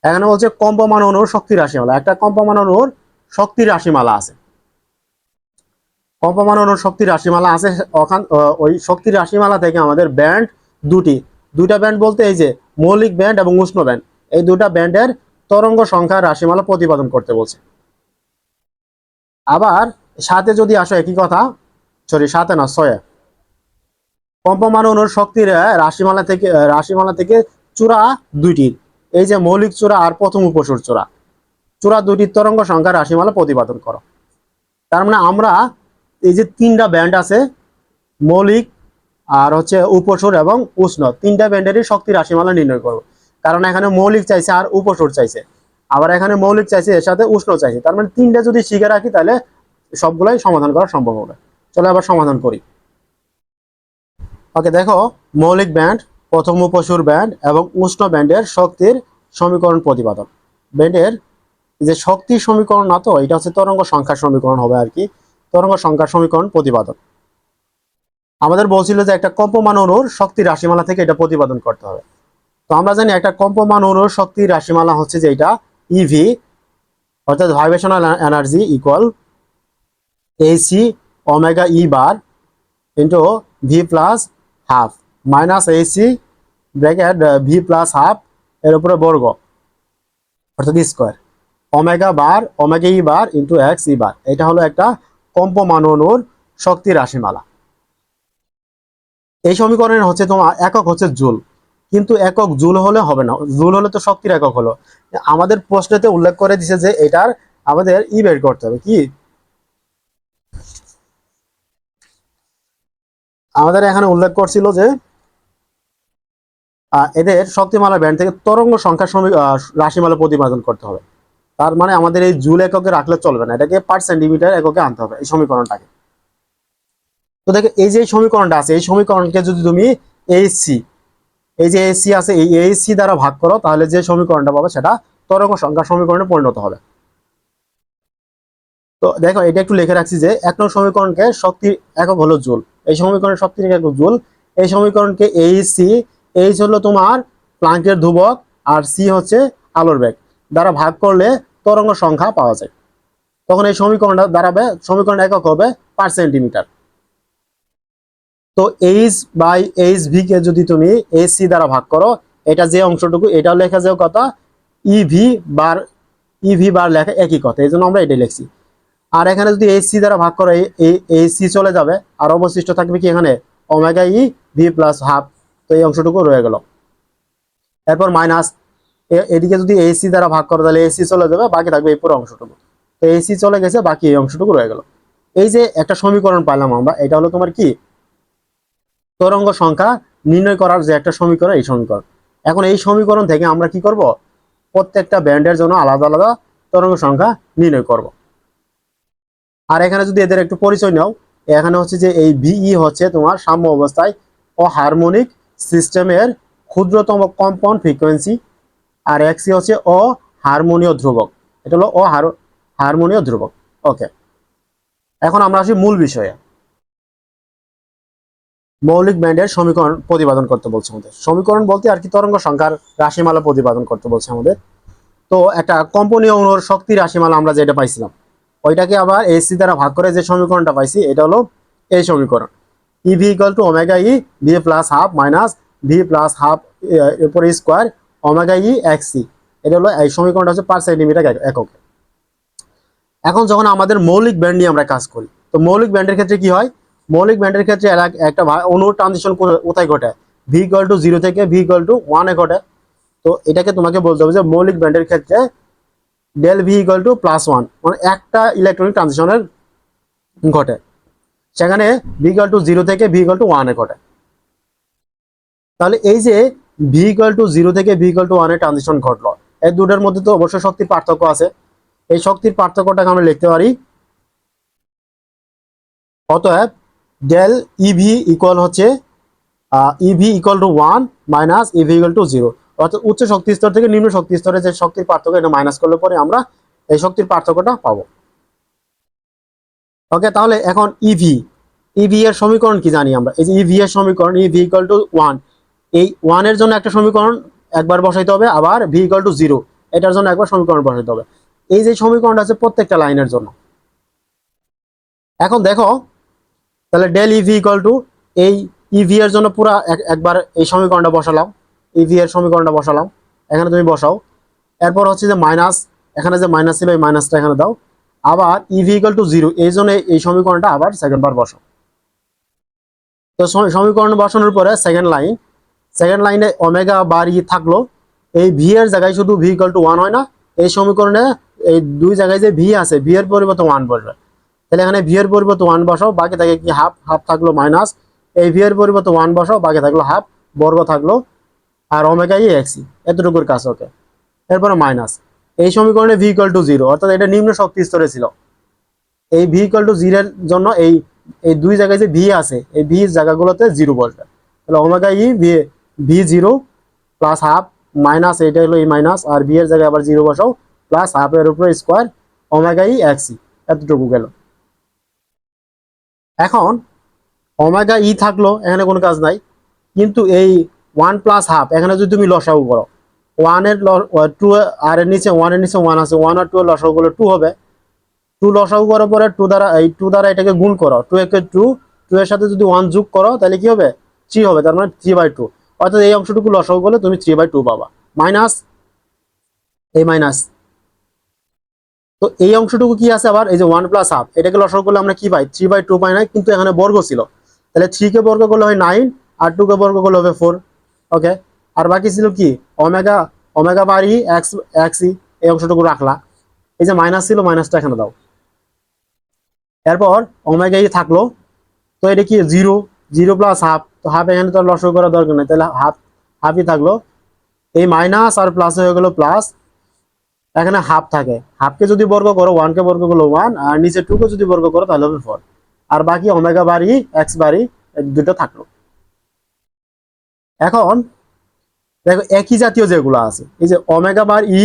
এখানে বলছে কম্পমান অণুর শক্তি রাশিমালা, একটা কম্পমান অণুর শক্তি রাশিমালা আছে, কম্পমান অণুর শক্তি রাশিমালা আছে। ওই শক্তি রাশিমালা থেকে আমাদের ব্যান্ড দুইটা ব্যান্ড বলতে এই যে মৌলিক ব্যান্ড এবং উষ্ণ ব্যান্ড, এই দুটা ব্যান্ডের তরঙ্গ সংখ্যা রাশিমালা প্রতিপাদন করতে বলছে। আবার সাথে যদি আসো একই কথা, সাথে না 6, কম্পমান অণুর শক্তির রাশিমালা থেকে চূড়া দুইটির, এই যে মৌলিক চূড়া আর প্রথম উপসুর চূড়া দুইটির তরঙ্গ সংখ্যা রাশিমালা প্রতিপাদন করো। তার মানে আমরা এই যে তিনটা ব্যান্ড আছে, মৌলিক আর হচ্ছে উপসুর এবং উষ্ণ, তিনটা ব্যান্ডেরই শক্তি রাশিমালা নির্ণয় করব। কারণ এখানে মৌলিক চাইছে আর উপসুর চাইছে, আবার এখানে মৌলিক চাইছে এর সাথে উষ্ণ চাইছে। তার মানে তিনটা যদি শিখে রাখি তাহলে সবগুলাই সমাধান করা সম্ভব হবে। চলো আবার সমাধান করি। ওকে, দেখো মৌলিক ব্যান্ড, প্রথম উপসুর ব্যান্ড এবং উষ্ণ ব্যান্ডের শক্তির সমীকরণ প্রতিপাদন। ব্যান্ডের যে শক্তির সমীকরণ না, তো এটা হচ্ছে তরঙ্গ সংখ্যার সমীকরণ হবে আর কি, তরঙ্গ সংখ্যার সমীকরণ প্রতিপাদন। আমাদের বলছিল যে একটা কম্পমান অণুর শক্তি রাশিমালা থেকে এটা প্রতিপাদন করতে হবে। তো আমরা জানি একটা কম্পমান অণুর শক্তি রাশিমালা হচ্ছে যে এটা ইভি, অর্থাৎ vibrational energy equal AC omega E bar into V plus half minus AC bracket V plus half এর উপরে বর্গ অর্থাৎ square omega E bar into X E bar. এটা হলো একটা কম্পমান অণুর শক্তি রাশিমালা। এই সমীকরণের হচ্ছে তোমার একক হচ্ছে জুল, কিন্তু একক জুল হলে হবে না, জুল হলে তো শক্তির একক হলো। আমাদের প্রশ্নেতে উল্লেখ করে দিছে যে এটার আমাদের ই বের করতে হবে, কি আমাদের এখানে উল্লেখ করছিল যে এদের শক্তিমালা ব্যান্ড থেকে তরঙ্গ সংখ্যা রাশিমালা প্রতিপাদন করতে হবে। তার মানে আমাদের এই জুল এককে রাখলে চলবে না, এটাকে পার সেন্টিমিটার এককে আনতে হবে এই সমীকরণটাকে। তো দেখো এই যে সমীকরণটা আছে, এই সমীকরণকে যদি তুমি এইচসি, এই যে এইচসি আছে এই এইচসি দ্বারা ভাগ করো, তাহলে যে সমীকরণটা পাবে সেটা তরঙ্গ সংখ্যা সমীকরণে পরিণত হবে। তো দেখো এটা একটু লিখে রাখছি যে 1 নং সমীকরণকে শক্তির একক হলো জুল, এই সমীকরণের শক্তির একক জুল। এই সমীকরণকে এইচসি, এইচ হলো তোমার প্লাঙ্কের ধ্রুবক আর সি হচ্ছে আলোর বেগ দ্বারা ভাগ করলে তরঙ্গ সংখ্যা পাওয়া যায়। তখন এই সমীকরণটা দাঁড়াবে, সমীকরণ একক হবে পার সেন্টিমিটার। তো এইচ বাই এইচ ভি কে যদি তুমি এইচ সি দ্বারা ভাগ করো, এটা যে অংশটুকু এটাও লেখা যায় কথা, ইভি বার লেখা একই কথা, এই জন্য আমরা এটাই লিখছি। আর এখানে যদি এইচ সি দ্বারা ভাগ করো এই সি চলে যাবে, আর অবশিষ্ট থাকবে কি এখানে omega E V plus half. তো এই অংশটুকু রয়ে গেল। এরপর মাইনাস এদিকে যদি এইচ সি দ্বারা ভাগ করো তাহলে এই সি চলে যাবে, বাকি থাকবে এই পুরো অংশটুকু। তো এই সি চলে গেছে, বাকি এই অংশটুকু রয়ে গেল। এই যে একটা সমীকরণ পাইলাম আমরা, এটা হলো তোমার কি তরঙ্গ সংখ্যা নির্ণয় করার যে একটা সমীকরণ, এই সমীকরণ। এখন এই সমীকরণ থেকে আমরা কি করব, প্রত্যেকটা ব্যান্ডের জন্য আলাদা আলাদা তরঙ্গ সংখ্যা নির্ণয় করব। আর এখানে যদি এদের একটু পরিচয় নাও, এখানে হচ্ছে যে এই ভিই হচ্ছে তোমার সাম্য অবস্থায় ও হারমোনিক সিস্টেমের ক্ষুদ্রতম কম্পন ফ্রিকোয়েন্সি, আর এক্সি হচ্ছে ও হারমোনীয় ধ্রুবক, এটা হলো ও হারমোনীয় ধ্রুবক। ওকে, এখন আমরা আসি মূল বিষয়ে। মৌলিক ব্যান্ডের সমীকরণ প্রতিপাদন করতে বলছে আমাদের, সমীকরণ বলতে আর কি তরঙ্গ সংখ্যার রাশিমালা প্রতিপাদন করতে বলছে আমাদের। তো একটা কম্পনীয় অণুর শক্তি রাশিমালা আমরা যেটা পাইছিলাম, ওইটাকে আবার এসি দ্বারা ভাগ করে যে সমীকরণটা পাইছি এটা হলো এই সমীকরণ। ই v equal to omega E V plus half minus V plus half এরপর স্কোয়ার ওমেগা ই এক্স সি। এটা হলো এই সমীকরণটা হচ্ছে পার সেন্টিমিটার এককে। এখন যখন আমাদের মৌলিক ব্যান্ড নিয়ে আমরা কাজ করি, তো মৌলিক ব্যান্ডের ক্ষেত্রে কি হয়, মৌলিক ব্যান্ডের ক্ষেত্রে একটা অনুর ট্রানজিশন কোথায় ঘটে, ভি ইকুয়াল টু 0 থেকে ভি ইকুয়াল টু 1 এ ঘটে। তো এটাকে তোমাকে বলতে হবে যে মৌলিক ব্যান্ডের ক্ষেত্রে ডেল ভি ইকুয়াল টু +1, মানে একটা ইলেকট্রনিক ট্রানজিশনের ঘটে, সেখানে ভি ইকুয়াল টু 0 থেকে ভি ইকুয়াল টু 1 এ ঘটে। তাহলে এই যে ভি ইকুয়াল টু 0 থেকে V equal to 1 A transition ঘটলো, এই দুটোর মধ্যে তো অবশ্যই শক্তির পার্থক্য আছে। এই শক্তির পার্থক্যটাকে আমরা লিখতে পারি, অতএব ডেল ইভি ইকুয়াল হচ্ছে EV equal to 1 minus EV equal to 0, অর্থাৎ উচ্চ শক্তি স্তর থেকে নিম্ন শক্তি স্তরে যে শক্তির পার্থক্য এটা মাইনাস করলে পরে আমরা এই শক্তির পার্থক্যটা পাবো। ওকে, তাহলে এখন ইভি এর সমীকরণ কি জানি আমরা, এই যে ইভি এর সমীকরণ ইভি ইকুয়াল টু 1, এই 1 এর জন্য একটা সমীকরণ একবার বসাইতে হবে, আবার ভি ইকুয়াল টু 0 এটার জন্য একবার সমীকরণ বসাইতে হবে। এই যে সমীকরণটা আছে প্রত্যেকটা লাইনের জন্য। এখন দেখো তাহলে ডেল ইভি ইকুয়াল টু এই ইভি এর জন্য পুরো একবার এই সমীকরণটা বসালাম, ইভি এর সমীকরণটা বসালাম, এখানে তুমি বসাও। এরপর হচ্ছে যে মাইনাস, এখানে যে মাইনাস ছিল এই মাইনাসটা এখানে দাও, আবার ইভি ইকুয়াল টু 0 এই জন্য এই সমীকরণটা আবার সেকেন্ড বার বসাও। তো সমীকরণ বসানোর পরে সেকেন্ড লাইনে ওমেগা বার ই থাকলো, এই ভি এর জায়গায় শুধু ভি ইকুয়াল টু 1 হয় না, এই সমীকরণে এই দুই জায়গায় যে ভি আছে ভি এর পরিবর্তে 1 বসবে, তাহলে এখানে ভি এর পরিবর্তে 1 বসাও, বাকি থাকে কি হাফ, হাফ থাকলো মাইনাস, এই ভি এর পরিবর্তে 1 বসাও, বাকি থাকলো হাফ, বর্গ থাকলো, আর ওমেগা ই এক্স ই, এতটুকুর কাজ। ওকে, এরপরে মাইনাস এই সমীকরণে ভি ইকুয়াল টু 0, অর্থাৎ এটা নিম্ন শক্তি স্তরে ছিল, এই ভি ইকুয়াল টু 0 এর জন্য এই এই দুই জায়গায় যে ভি আছে এই ভি জায়গাগুলোতে 0 বসবে, তাহলে omega E V 0 plus half minus এইটা হলো এই মাইনাস, আর ভি এর জায়গায় আবার 0 বসাও, প্লাস হাফ এর উপরে স্কোয়ার ওমেগা ই এক্স ই, এতটুকু গেল। এখন ওমেগা ই থাকলো, এখানে কোনো কাজ নাই, কিন্তু এই 1 প্লাস হাফ এখানে যদি তুমি লসাগু করো, 1 এর 2 আর এর নিচে 1 এর নিচে 1 আছে, 1 আর 2 এর লসাগু করলে 2 হবে, 2 লসাগু করার পরে 2 দ্বারা এই 2 দ্বারা এটাকে গুণ করো, 2 একে 2, 2 এর সাথে যদি 1 যোগ করো তাহলে কি হবে 3 হবে, তার মানে 3/2, অর্থাৎ এই অংশটুকু লসাগু করলে তুমি 3/2 পাবা, মাইনাস এই মাইনাস। তো এই অংশটুকু কি আছে আবার, এই যে 1 প্লাস হাফ এটাকে লসাগু করলে আমরা কি পাই 3/2 পাই না, কিন্তু এখানে বর্গ ছিল, তাহলে 3 কে বর্গ করলে হয় 9 আর 2 কে বর্গ করলে হবে 4। ওকে, আর বাকি ছিল কি ওমেগা বার ই এক্স ই, এই অংশটুকু রাখলা, এই যে মাইনাস ছিল মাইনাসটা এখানে দাও, এরপর ওমেগা ই থাকলো, তো এটা কি 0 প্লাস হাফ, তো হাফ এখানে তো লসাগু করার দরকার নেই, তাহলে হাফই থাকলো, এই মাইনাস আর প্লাস হয়ে গেল প্লাস, এখানে হাফ থাকে, হাফকে যদি বর্গ করো 1 কে বর্গ করলো 1, আর নিচে 2 কে যদি বর্গ করো তাহলে হবে 4, আর বাকি ওমেগা বার ই এক্স বার ই দুটো থাকলো। এখন দেখো একই জাতীয় যেগুলো আছে, এই যে ওমেগা বার ই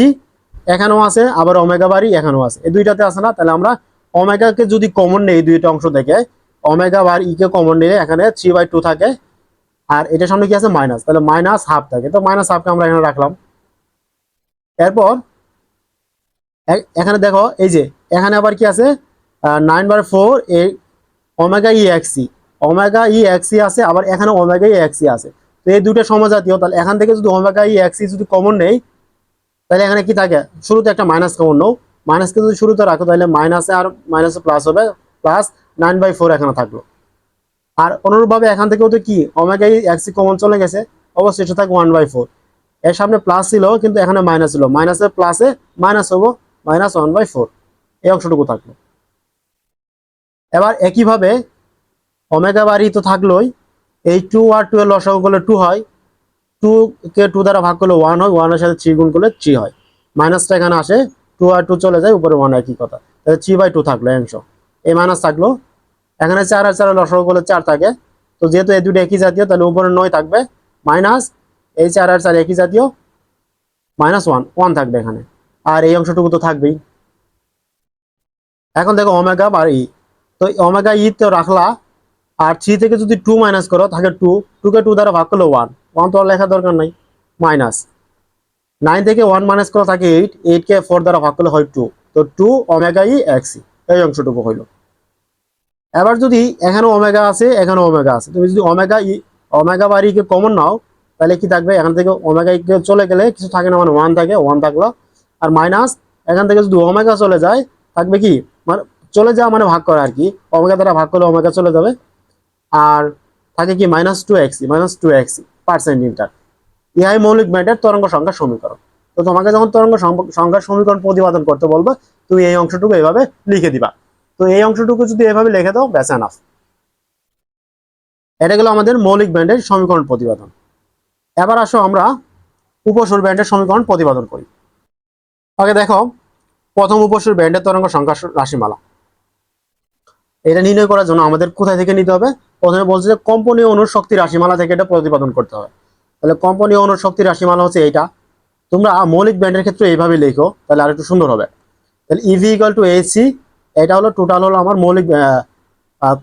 এখানেও আছে, আবার ওমেগা বার ই এখানেও আছে, এই দুইটাতে আছে না, তাহলে আমরা ওমেগাকে যদি কমন নেই দুইটা অংশ থেকে, ওমেগা বার ই কে কমন নিয়ে এখানে 3/2 থাকে, আর এটার সামনে কি আছে মাইনাস, তাহলে মাইনাস হাফ থাকে, তো মাইনাস হাফকে আমরা এখানে রাখলাম। এরপর এখানে দেখো এই যে এখানে আবার কি আছে 9/4 এই ওমেগা ই এক্স ই, ওমেগা ই এক্স ই আছে, আবার এখানে ওমেগা ই এক্স ই আছে, তো এই দুটো সমজাতীয়, তাহলে এখান থেকে যদি ওমেগা ই এক্স ই যদি কমন নেই তাহলে এখানে কি থাকে, শুরুতে একটা মাইনাস কমন নাও, মাইনাসকে যদি শুরুতে রাখো তাহলে মাইনাসে আর মাইনাসে প্লাস হবে, প্লাস 9/4 এখানে থাকলো। আর অনুরূপভাবে এখান থেকেও তো কি ওমেগা ই এক্স ই কমন চলে গেছে, অবশ্যই এটা থাকবে 1/4, এর সামনে প্লাস ছিল কিন্তু এখানে মাইনাস ছিল, মাইনাসে প্লাসে মাইনাস হবো, মাইনাস 1/4, এই অংশটুকু থাকলো। এবার একইভাবে ওমেগা বার ই তো থাকলোই, এই 2 আর 2 এর লসাগু করলে 2 হয়, 2 কে 2 দ্বারা ভাগ করলে 1 হয়, 1 এর সাথে 3 গুণ করলে 3 হয়, মাইনাসটা এখানে আসে, 2 আর 2 চলে যায়, উপরে 1 একই কথা, তাহলে 3/2 থাকলো অংশ, এই মাইনাস থাকলো, এখানে 4 আর 4 এর লসাগু করলে 4 থাকে, তো যেহেতু এই দুটো একই জাতীয় তাহলে উপরে 9 থাকবে, মাইনাস এই 4 আর 4 একই জাতীয়, মাইনাস 1 থাকবে এখানে, আর এই অংশটুকু তো থাকবেই। এখন দেখো ওমেগা বার ই, তো ওমেগা ই তো রাখলা, আর 3 থেকে যদি 2 মাইনাস করো থাকে 2 কে 2 দ্বারা ভাগ করলে 1 তো আর লেখা দরকার নাই, মাইনাস 9 থেকে 1 মাইনাস করো থাকে 8 কে 4 দ্বারা ভাগ করলে হয় 2, তো 2 ওমেগা ই এক্স ই, এই অংশটুকু হইল। এবার যদি এখানে ওমেগা আছে, এখানে ওমেগা আছে, তুমি যদি ওমেগা বার ই কে কমন নাও, তাহলে কি থাকবে, এখান থেকে ওমেগা ই চলে গেলে কিছু থাকে না, মানে 1 থাকে, 1 থাকলো। আর মাইনাস এখান থেকে যদি ওমেগা চলে যায়, থাকবে কি, মানে চলে যাওয়া মানে ভাগ করা আর কি, ওমেগা দ্বারা ভাগ করলে ওমেগা চলে যাবে। আর থাকে কি -2x, -2x পার সেন্টিমিটার। ইহাই মৌলিক ব্যান্ডের তরঙ্গ সংখ্যার সমীকরণ। তো তোমাকে যখন তরঙ্গ সংখ্যার সমীকরণ প্রতিপাদন করতে বলবে, তুমি এই অংশটুকু এইভাবে লিখে দিবা। তো এই অংশটুকু যদি এভাবে লিখে দাও, ব্যাস এনাফ। এটা গেল আমাদের মৌলিক ব্যান্ডের সমীকরণ প্রতিপাদন। এবার আসো আমরা উপসুর ব্যান্ডের সমীকরণ প্রতিপাদন করি। আগে দেখো, প্রথম উপসুর ব্যান্ডের তরঙ্গ সংখ্যা রাশিমালা। এটা নির্ণয় করার জন্য আমাদের কোথায় থেকে নিতে হবে? প্রথমে বলছে যে কম্পনীয় অণুর শক্তি রাশিমালা থেকে এটা প্রতিপাদন করতে হবে। তাহলে কম্পনীয় অণুর শক্তি রাশিমালা হচ্ছে এইটা। তোমরা মৌলিক ব্যান্ডের ক্ষেত্রে এইভাবে লেখো, তাহলে আর একটু সুন্দর হবে। তাহলে ইভি ইকুয়াল টু এসি, এটা হলো টোটাল হলো আমার মৌলিক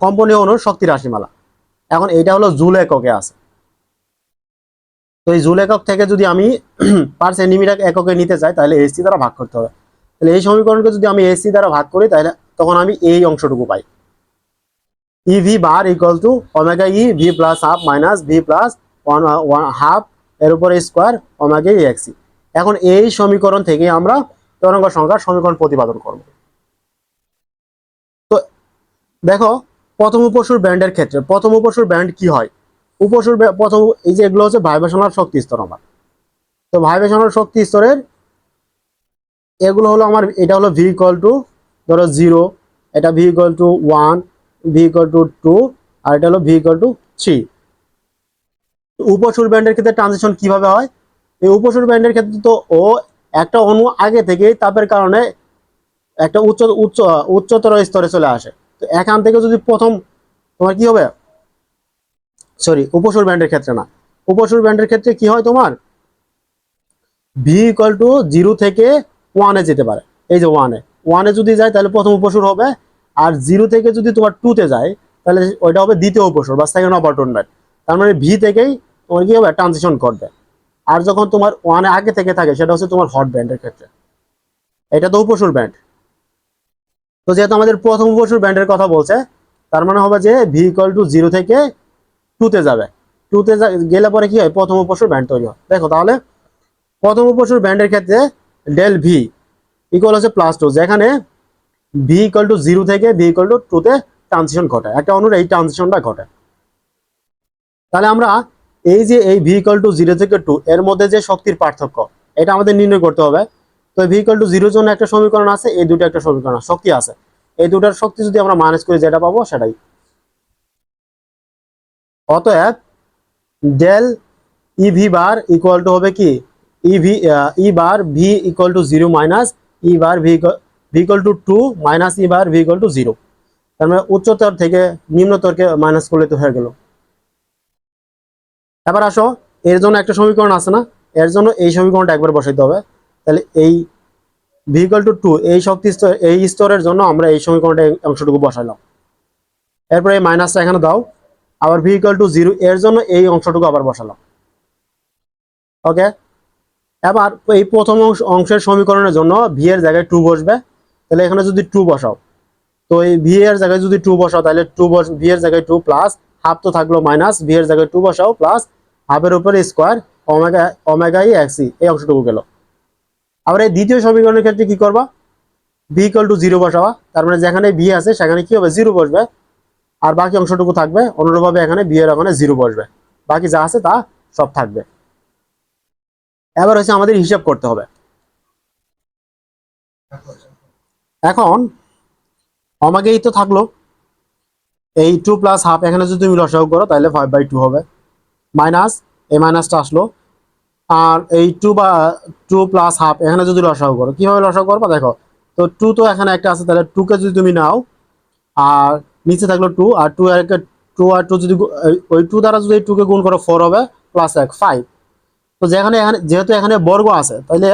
কম্পনীয় অণুর শক্তি রাশিমালা। এখন এইটা হলো জুল এককে আছে। তো এই জুল একক থেকে যদি আমি পার সেন্টিমিটার এককে নিতে চাই, তাহলে এসি দ্বারা ভাগ করতে হবে। তাহলে এই সমীকরণকে যদি আমি এসি দ্বারা ভাগ করি, তাহলে তখন আমি এই অংশটুকু পাই, EV bar equal to omega E V plus half minus V plus one half এর উপরে স্কোয়ার ওমেগা ই এক্সি। এখন এই সমীকরণ থেকে আমরা তরঙ্গ সংখ্যার সমীকরণ প্রতিপাদন করব। তো দেখো, প্রথম উপসুর ব্যান্ডের ক্ষেত্রে প্রথম উপসুর ব্যান্ড কি হয়? উপসুর প্রথম এই যে এগুলো হচ্ছে ভাইব্রেশনাল শক্তি স্তর আমার। তো ভাইব্রেশনাল শক্তি স্তরের এগুলো হলো আমার, এটা হলো ভি ইকুয়াল টু ধরো 0, এটা V equal to 1, V equal to 2, আর এটা হলো ভি ইকুয়াল টু 3। উপসুর ব্যান্ডের ক্ষেত্রে ট্রানজিশন কিভাবে হয়? এই উপসুর ব্যান্ডের ক্ষেত্রে তো ও একটা অণু আগে থেকেই তাপের কারণে একটা উচ্চতর স্তরে চলে আসে। তো এখান থেকে যদি প্রথম তোমার কি হবে, সরি উপসুর ব্যান্ডের ক্ষেত্রে না, উপসুর ব্যান্ডের ক্ষেত্রে কি হয় তোমার, ভি ইকুয়াল টু 0 থেকে 1 এ যেতে পারে। এই যে 1 এ যদি যায় তাহলে প্রথম উপসুর হবে, আর 0 থেকে যদি তোমার 2 তে যায় তাহলে ওইটা হবে দ্বিতীয় উপসুর বা সেকেন্ড অপারটন ব্যান্ড। তার মানে ভি থেকেই তোমার কি হবে, ট্রানজিশন করবে। আর যখন তোমার 1 এ আগে থেকে থাকে সেটা হচ্ছে তোমার হট ব্যান্ডের ক্ষেত্রে, এটা তো উপসুর ব্যান্ড। তো যেহেতু আমাদের প্রথম উপসুর ব্যান্ডের কথা বলছে, তার মানে হবে যে ভি ইকুয়াল টু 0 থেকে 2 তে যাবে। 2 তে গেলে পরে কি হয়, প্রথম উপসুর ব্যান্ড তৈরি হয়। দেখো তাহলে প্রথম উপসুর ব্যান্ডের ক্ষেত্রে ডেল ভি ইকুয়াল হচ্ছে +2, যেখানে ভি ইকুয়াল টু 0 থেকে ভি ইকুয়াল টু 2 তে ট্রানজিশন ঘটে, একটা অণুর এই ট্রানজিশনটা ঘটে। তাহলে আমরা এই যে এই ভি ইকুয়াল টু 0 থেকে 2 এর মধ্যে যে শক্তির পার্থক্য, এটা আমাদের নির্ণয় করতে হবে। তো ভি ইকুয়াল টু 0 জন্য একটা সমীকরণ আছে, এই দুটো একটা সমীকরণ শক্তি আছে, এই দুটার শক্তি যদি আমরা মাইনাস করি যেটা পাবো সেটাই। অতএব del EV bar equal to হবে কি, E bar V equal to 0 minus E bar V equal to 2 minus E bar V equal to 0। তার মানে উচ্চতর থেকে নিম্নতরকে মাইনাস করলে তো হয়ে গেল। এবার আসো, এর জন্য একটা সমীকরণ আছে না, এর জন্য এই সমীকরণটা একবার বসাইতে হবে। তাহলে এই ভি ইকুয়াল টু 2 এই শক্তি স্তর, এই স্তরের জন্য আমরা এই সমীকরণটা অংশটুকু বসাইলাম। এরপরে এই মাইনাসটা এখানে দাও, আবার ভি ইকুয়াল টু 0 এর জন্য এই অংশটুকু আবার বসালাম। ওকে, এবার এই প্রথম অংশের সমীকরণের জন্য ভি এর জায়গায় 2 বসবে। তাহলে এখানে যদি 2 বসাও, তো এই ভি এর জায়গায় যদি 2 বসাও তাহলে ভি এর জায়গায় 2 প্লাস হাফ তো থাকলো মাইনাস, ভি এর জায়গায় 2 বসাও প্লাস হাফের উপরে স্কোয়ার ওমেগা ই এক্সি, এই অংশটুকু গেল। আবার এই দ্বিতীয় সমীকরণের ক্ষেত্রে কি করবা, ভি ইকুয়াল টু 0 বসাবা, তার মানে যেখানে ভি আছে সেখানে কি হবে, 0 বসবে, আর বাকি অংশটুকু থাকবে। অনুরূপভাবে এখানে ভি এর ওখানে 0 বসবে, বাকি যা আছে তা সব থাকবে। এবার হচ্ছে আমাদের হিসাব করতে হবে। এখন ওমেগা ই তো থাকলো, এই 2 প্লাস হাফ এখানে যদি তুমি লসাগু করো তাহলে 5/2 হবে, মাইনাস এই মাইনাসটা আসলো। আর এই 2 প্লাস হাফ এখানে যদি লসাগু করো, কিভাবে লসাগু করবা দেখো, তো 2 তো এখানে একটা আছে, তাহলে 2 কে যদি তুমি নাও, আর নিচে থাকলো 2, আর 2 আর 2 যদি ওই 2 দ্বারা যদি 2 কে গুণ করো 4 হবে, প্লাস 1 5। তো যেখানে যেহেতু এখানে বর্গ আছে, তাহলে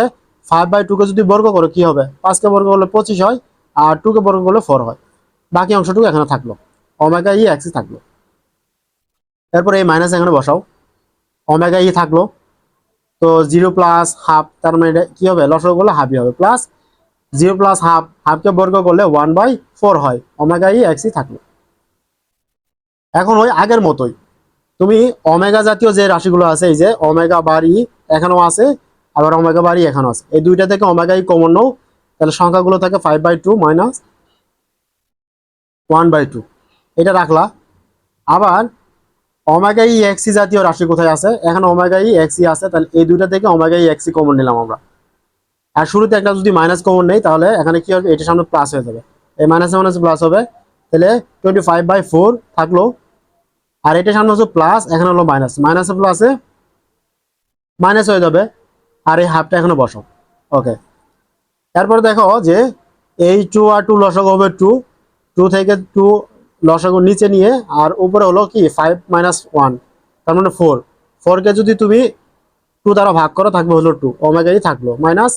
5/2 কে যদি বর্গ করো কি হবে, 5 কে বর্গ করলে 25 হয়, আর 2 কে বর্গ করলে 4 হয়। বাকি অংশটুকু এখানে থাকলো, ওমেগা ই এক্সি থাকলো। এরপরে এই মাইনাস এখানে বসাও, ওমেগা ই থাকলো। তো 0 প্লাস হাফ, তার মানে এটা কি হবে, লসাগু করলে হাফই হবে, প্লাস 0 প্লাস হাফ, হাফকে বর্গ করলে 1/4 হয়, ওমেগা ই এক্সই থাকলো। এখন ওই আগের মতোই তুমি ওমেগা জাতীয় যে রাশিগুলো আছে, এই যে ওমেগা বার ই এখানেও আছে, আবার ওমেগা বার ই এখানেও আছে, এই দুইটা থেকে ওমেগা ই কমন নাও, তাহলে সংখ্যাগুলো থাকে 5/2 মাইনাস 1/2, এটা রাখলা। আবার ওমেগা ই এক্সি জাতীয় রাশি কোথায় আছে, এখানে ওমেগা ই এক্সি আছে, তাহলে এই দুইটা থেকে ওমেগা ই এক্সি কমন নিলাম আমরা। আর শুরুতে একটা যদি মাইনাস কমন নেই, তাহলে এখানে কি হবে, এটার সামনে প্লাস হয়ে যাবে, এই মাইনাস মাইনাস প্লাস হবে, তাহলে 25/4 থাকলো। আর এটার সামনে হচ্ছে প্লাস, এখানে হলো মাইনাস, মাইনাসে প্লাসে মাইনাস হয়ে যাবে, আর এই হাফটা এখানে বসো। ওকে, তারপরে দেখো যে এই 2 আর 2 লসাগু হবে 2, 2 থেকে 2 লসাগু নিচে নিয়ে, আর উপরে হলো কি 5 - 1, তার মানে 4, 4কে যদি তুমি 2 দ্বারা ভাগ করো থাকবে হলো 2, ওমেগা ই থাকলো মাইনাস,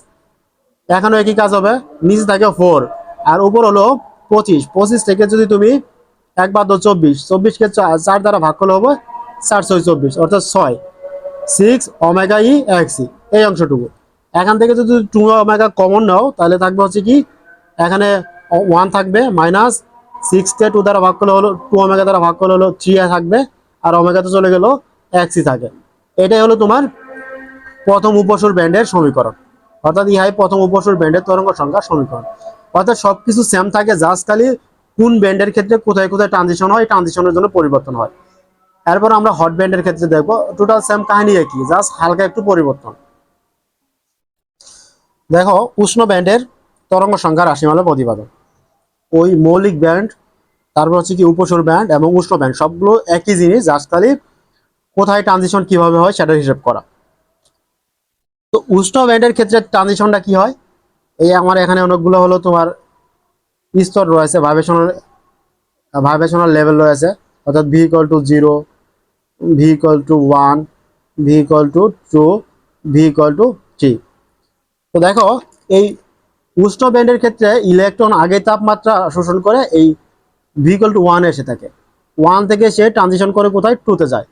এখানে একই কাজ হবে, নিচে থাকে 4 আর উপর হলো 25, 25 থেকে যদি তুমি 1 বাদ দাও 24, 24কে 4 দ্বারা ভাগ করলে হবে 4 6 24, অর্থাৎ 6 ওমেগা ই এক্সি, এই অংশটুকু। এখান থেকে যদি 2 ওমেগা কমন নাও, তাহলে থাকবে হচ্ছে কি, এখানে 1 থাকবে, মাইনাস 6কে 2 দ্বারা ভাগ করলে হলো 2 ওমেগা দ্বারা ভাগ করলে হলো 3 থাকবে, আর ওমেগাতে চলে গেল এক্সি থাকে। এটাই হলো তোমার প্রথম উপসুর ব্যান্ডের সমীকরণ, অর্থাৎ ইহাই প্রথম উপসুর ব্যান্ডের তরঙ্গ সংখ্যার সমীকরণ। অর্থাৎ সবকিছু সেম থাকে, জাস্ট খালি কোন ব্যান্ডের ক্ষেত্রে কোথায় কোথায় ট্রানজিশন হয়, ট্রানজিশনের জন্য পরিবর্তন হয়। এরপর আমরা হট ব্যান্ডের ক্ষেত্রে দেখবো, টোটাল সেম কাহিনী একই, জাস্ট হালকা একটু পরিবর্তন। দেখো উষ্ণ ব্যান্ডের তরঙ্গ সংখ্যা রাশিমালা প্রতিপাদন, ওই মৌলিক ব্যান্ড, তারপর হচ্ছে কি উপসুর ব্যান্ড এবং উষ্ণ ব্যান্ড, সবগুলো একই জিনিস, জাস্ট খালি কোথায় ট্রানজিশন কিভাবে হয় সেটার হিসেব করা। তো উষ্ণ ব্যান্ডের ক্ষেত্রে ট্রানজিশনটা কি হয়, এই আমার এখানে অনেকগুলো হলো তোমার স্তর রয়েছে, ভাইব্রেশনাল লেভেল রয়েছে, অর্থাৎ v = 0, v = 1, v = 2, v = 3। তো দেখো এই উষ্ণ ব্যান্ডের ক্ষেত্রে ইলেকট্রন আগে তাপমাত্রা শোষণ করে এই v = 1 এসে থাকে, 1 থেকে সে ট্রানজিশন করে কোথায় 2-তে যায়,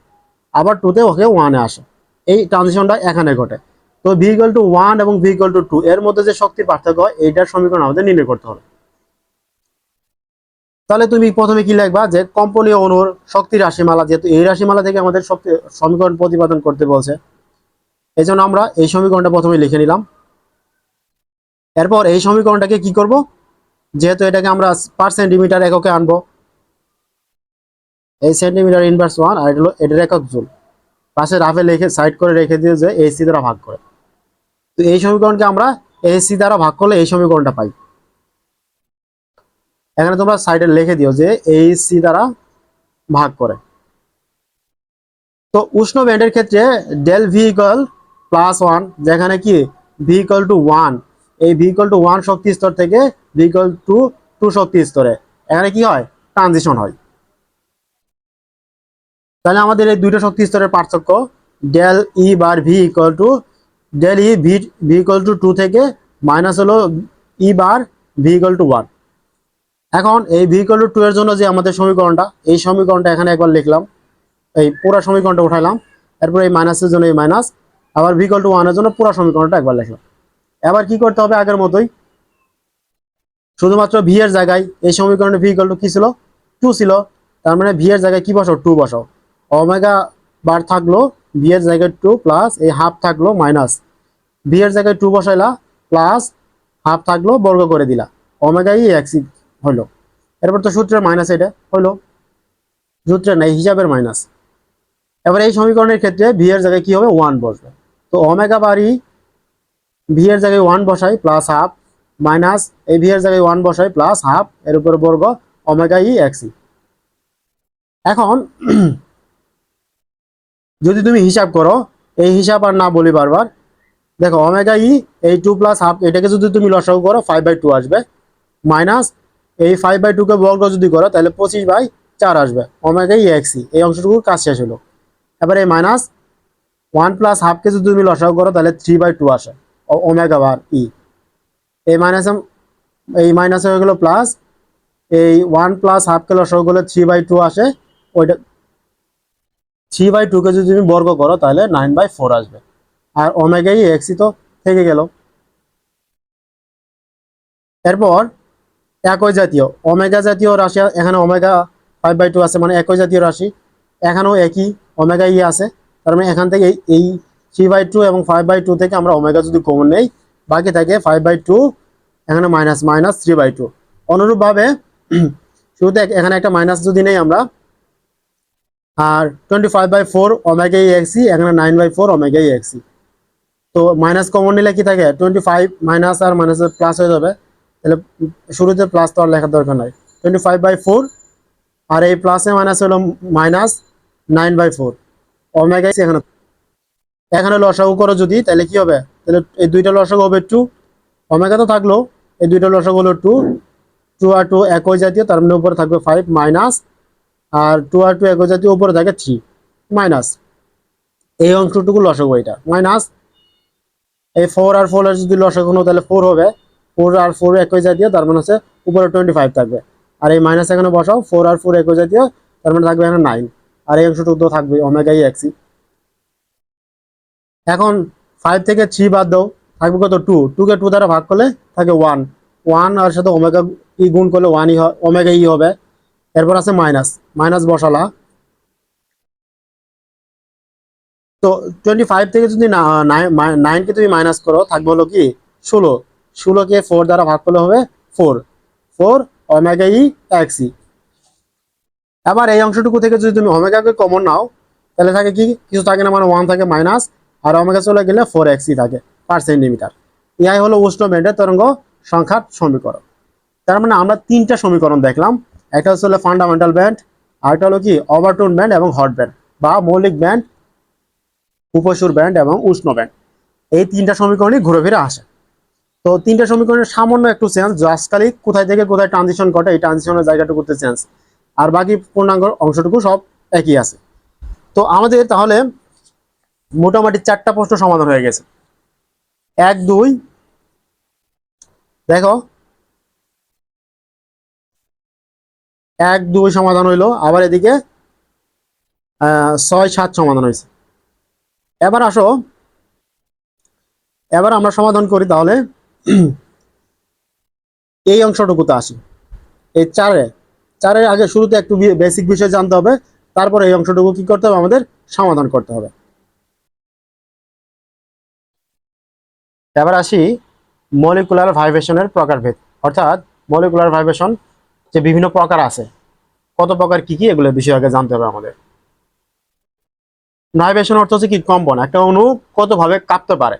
আবার 2-তে ওকে 1-এ আসে, এই ট্রানজিশনটা এখানে ঘটে। তো v = 1 এবং v = 2 এর মধ্যে যে শক্তির পার্থক্য হয়, এইটার সমীকরণ আমাদের নির্ণয় করতে হবে। তাহলে তুমি প্রথমে কি লিখবা, যে কম্পনীয় অণুর শক্তি রাশিমালা, যেহেতু এই রাশিমালা থেকে আমাদের শক্তি সমীকরণ প্রতিপাদন করতে বলছে, এই জন্য আমরা এই সমীকরণটা প্রথমে লিখে নিলাম। এরপর এই সমীকরণটাকে কি করব, যেহেতু এটাকে আমরা পার সেন্টিমিটার এককে আনবো, এই সেন্টিমিটার ইনভার্স 1, আর এটা হলো এটার একক জুল, পাশে রাফে লিখে সাইড করে রেখে দিয়ে যে এসি দ্বারা ভাগ করে। তো এই সমীকরণকে আমরা এসি দ্বারা ভাগ করলে এই সমীকরণটা পাই। এখানে তোমরা সাইডে লিখে দিও যে এসি দ্বারা ভাগ করে। তো উষ্ণ ব্যান্ডের ক্ষেত্রে ডেল ভি ইকুয়াল +1, যেখানে কি ভি ইকুয়াল টু 1, এই ভি ইকুয়াল টু 1 শক্তি স্তর থেকে ভি ইকুয়াল টু 2 শক্তি স্তরে এখানে কি হয়, ট্রানজিশন হয়। তাহলে আমাদের এই দুইটা শক্তি স্তরের পার্থক্য, del e bar V equal to del e v equal to 2 থেকে মাইনাস হলো e bar V equal to 1। এখন এই ভি ইকুয়াল টু 2 এর জন্য যে আমাদের সমীকরণটা, এই সমীকরণটা এখানে একবার লিখলাম, এই পুরো সমীকরণটা উঠাইলাম, এরপর এই মাইনাসের জন্য এই মাইনাস, আবার ভি ইকুয়াল টু 1 এর জন্য পুরো সমীকরণটা একবার লিখলাম। এবার কি করতে হবে, আগের মতোই শুধুমাত্র ভি এর জায়গায় এই সমীকরণে ভি ইকুয়াল টু কি ছিল, 2 ছিল, তার মানে ভি এর জায়গায় কি বসাও, 2 বসাও। ওমেগা বার থাকলো ভি এর জায়গায় 2 প্লাস এই হাফ থাকলো মাইনাস, ভি এর জায়গায় 2 বসাইলা প্লাস হাফ থাকলো বর্গ করে দিলা, ওমেগা ই এক্স হলো। এরপর তো সূত্রের মাইনাস, এটা হলো সূত্রের নাই হিসাবের মাইনাস। এবার এই সমীকরণের ক্ষেত্রে ভি এর জায়গায় কি হবে, 1 বসবে। তো ওমেগা বাড়ি ভি এর জায়গায় 1 বসাই প্লাস হাফ মাইনাস এই ভি এর জায়গায় 1 বসাই প্লাস হাফ, এর উপরে বর্গ ওমেগা ই এক্স। এখন যদি তুমি হিসাব করো, এই হিসাব আর না বলি বারবার, দেখো ওমেগা ই এই 2 প্লাস হাফ, এটাকে যদি তুমি লসাগু করো 5/2 আসবে, মাইনাস এই 5/2 কে বর্গ যদি করো তাহলে 25/4 আসবে, ওমেগা ই এক্স, এই অংশটুকুর কাজ শেষ হলো। এবার এই মাইনাস 1 প্লাস হাফকে যদি তুমি লসাগু করো তাহলে 3/2 আসে, ওমেগা বার ই, এই মাইনাস হয়ে গেল প্লাস, এই 1 প্লাস হাফকে লসাগু করলে 3/2 আসে, ওইটা 3/2 কে যদি তুমি বর্গ করো তাহলে 9/4 আসবে, আর ওমেগা ই এক্স তো থেকে গেল। এরপর একই জাতীয় ওমেগা জাতীয় রাশি, এখানে ওমেগা 5/2 আছে, মানে একই জাতীয় রাশি, এখানেও একই ওমেগা আছে। তার মানে এখান থেকে এই 3/2 এবং 5/2 থেকে আমরা ওমেগা যদি কমন নেই, বাকি থাকে 5/2, এখানে মাইনাস মাইনাস 3/2। অনুরূপভাবে শুরুতে এখানে একটা মাইনাস যদি নেই আমরা, আর 25/4 ওমেগা এক্সি, এখানে 9/4 ওমেগা এক্সি। তো মাইনাস কমন নিলে কি থাকে, 25 মাইনাস আর মাইনাস প্লাস হয়ে যাবে, তাহলে শুরুতে প্লাস তো আর লেখার দরকার নাই। 25/4 আর এই প্লাসে মাইনাস হলো মাইনাস 9/4 ওমেগা এখানে। এখানে লসাগু করো যদি, তাহলে কি হবে, তাহলে এই দুইটা লসাগু হবে 2, ওমেগা তো থাকলো, এই দুইটা লসাগু হলো 2, 2 আর 2 একই জাতীয়, তার মানে উপরে থাকবে 5 মাইনাস, আর 2 আর 2 একই জাতীয়, উপরে থাকে 3 মাইনাস, এই অংশটুকু লসাগু এটা মাইনাস। এই 4 আর 4 এর যদি লসাগু নাও তাহলে 4 হবে, 4 আর 4 একই জাতীয়, তার মানে হচ্ছে উপরে 25 থাকবে, আর এই মাইনাস এখানে বসাও, 4 আর 4 একই জাতীয়, তার মানে থাকবে এখানে 9, আর এই অংশটুকু তো থাকবে ওমেগা এক্সি। এখন 5 থেকে 3 বাদ দাও, থাকবে কত, 2, 2 কে 2 দ্বারা ভাগ করলে থাকে 1, 1 আর সাথে ওমেগা গুণ করলে 1 ওমেগা হবে। এরপর আছে মাইনাস, মাইনাস বসালা। তো 25 থেকে যদি 9 কে তুমি মাইনাস করো, থাকবে হলো কি 16, 16 কে 4 দ্বারা ভাগ করলে হবে 4, 4 ওমেগা এক্সি। এবার এই অংশটুকু থেকে যদি তুমি ওমেগাকে কমন নাও, তাহলে থাকে কি, কিছু থাকে না, মানে 1 থাকে মাইনাস, আর ওমেগা চলে গেলে 4 এক্সি থাকে পার সেন্টিমিটার। ইয়াই হলো উষ্ণ ব্যান্ডের তরঙ্গ সংখ্যার সমীকরণ। তার মানে আমরা 3টা সমীকরণ দেখলাম, একটা হচ্ছে ফান্ডামেন্টাল ব্যান্ড, আরেকটা হলো কি ওভারটোন ব্যান্ড এবং হট ব্যান্ড, বা মৌলিক ব্যান্ড, উপসুর ব্যান্ড এবং উষ্ণ ব্যান্ড। এই 3টা সমীকরণই ঘুরে ফিরে আসে। তো 3টা সমীকরণের সামান্য একটু চেঞ্জ, জাস্ট খালি কোথায় থেকে কোথায় ট্রানজিশন ঘটে, এই ট্রানজিশনের জায়গাটুকুতে চেঞ্জ, আর বাকি পূর্ণাঙ্গ অংশটুকু সব একই আছে। তো আমাদের তাহলে মোটামুটি 4টা প্রশ্ন সমাধান হয়ে গেছে। 1 2 দেখো, 1 2 সমাধান হইলো, আবার এদিকে 6 7 সমাধান হয়েছে। এবার আসো, এবার আমরা সমাধান করি তাহলে এই অংশটুকুতে আসি। এই 4-এর আগে শুরুতে একটু বেসিক বিষয় জানতে হবে, তারপর এই অংশটুকু কি করতে হবে, আমাদের সমাধান করতে হবে। এবার আসি মলিকুলার ভাইব্রেশনের প্রকারভেদ, অর্থাৎ মলিকুলার ভাইব্রেশন যে বিভিন্ন প্রকার আছে, কত প্রকার কি কি, এগুলো বিষয় আগে জানতে হবে আমাদের। ভাইব্রেশন অর্থ হচ্ছে কি, কম্পন। একটা অণু কতভাবে কাঁপতে পারে,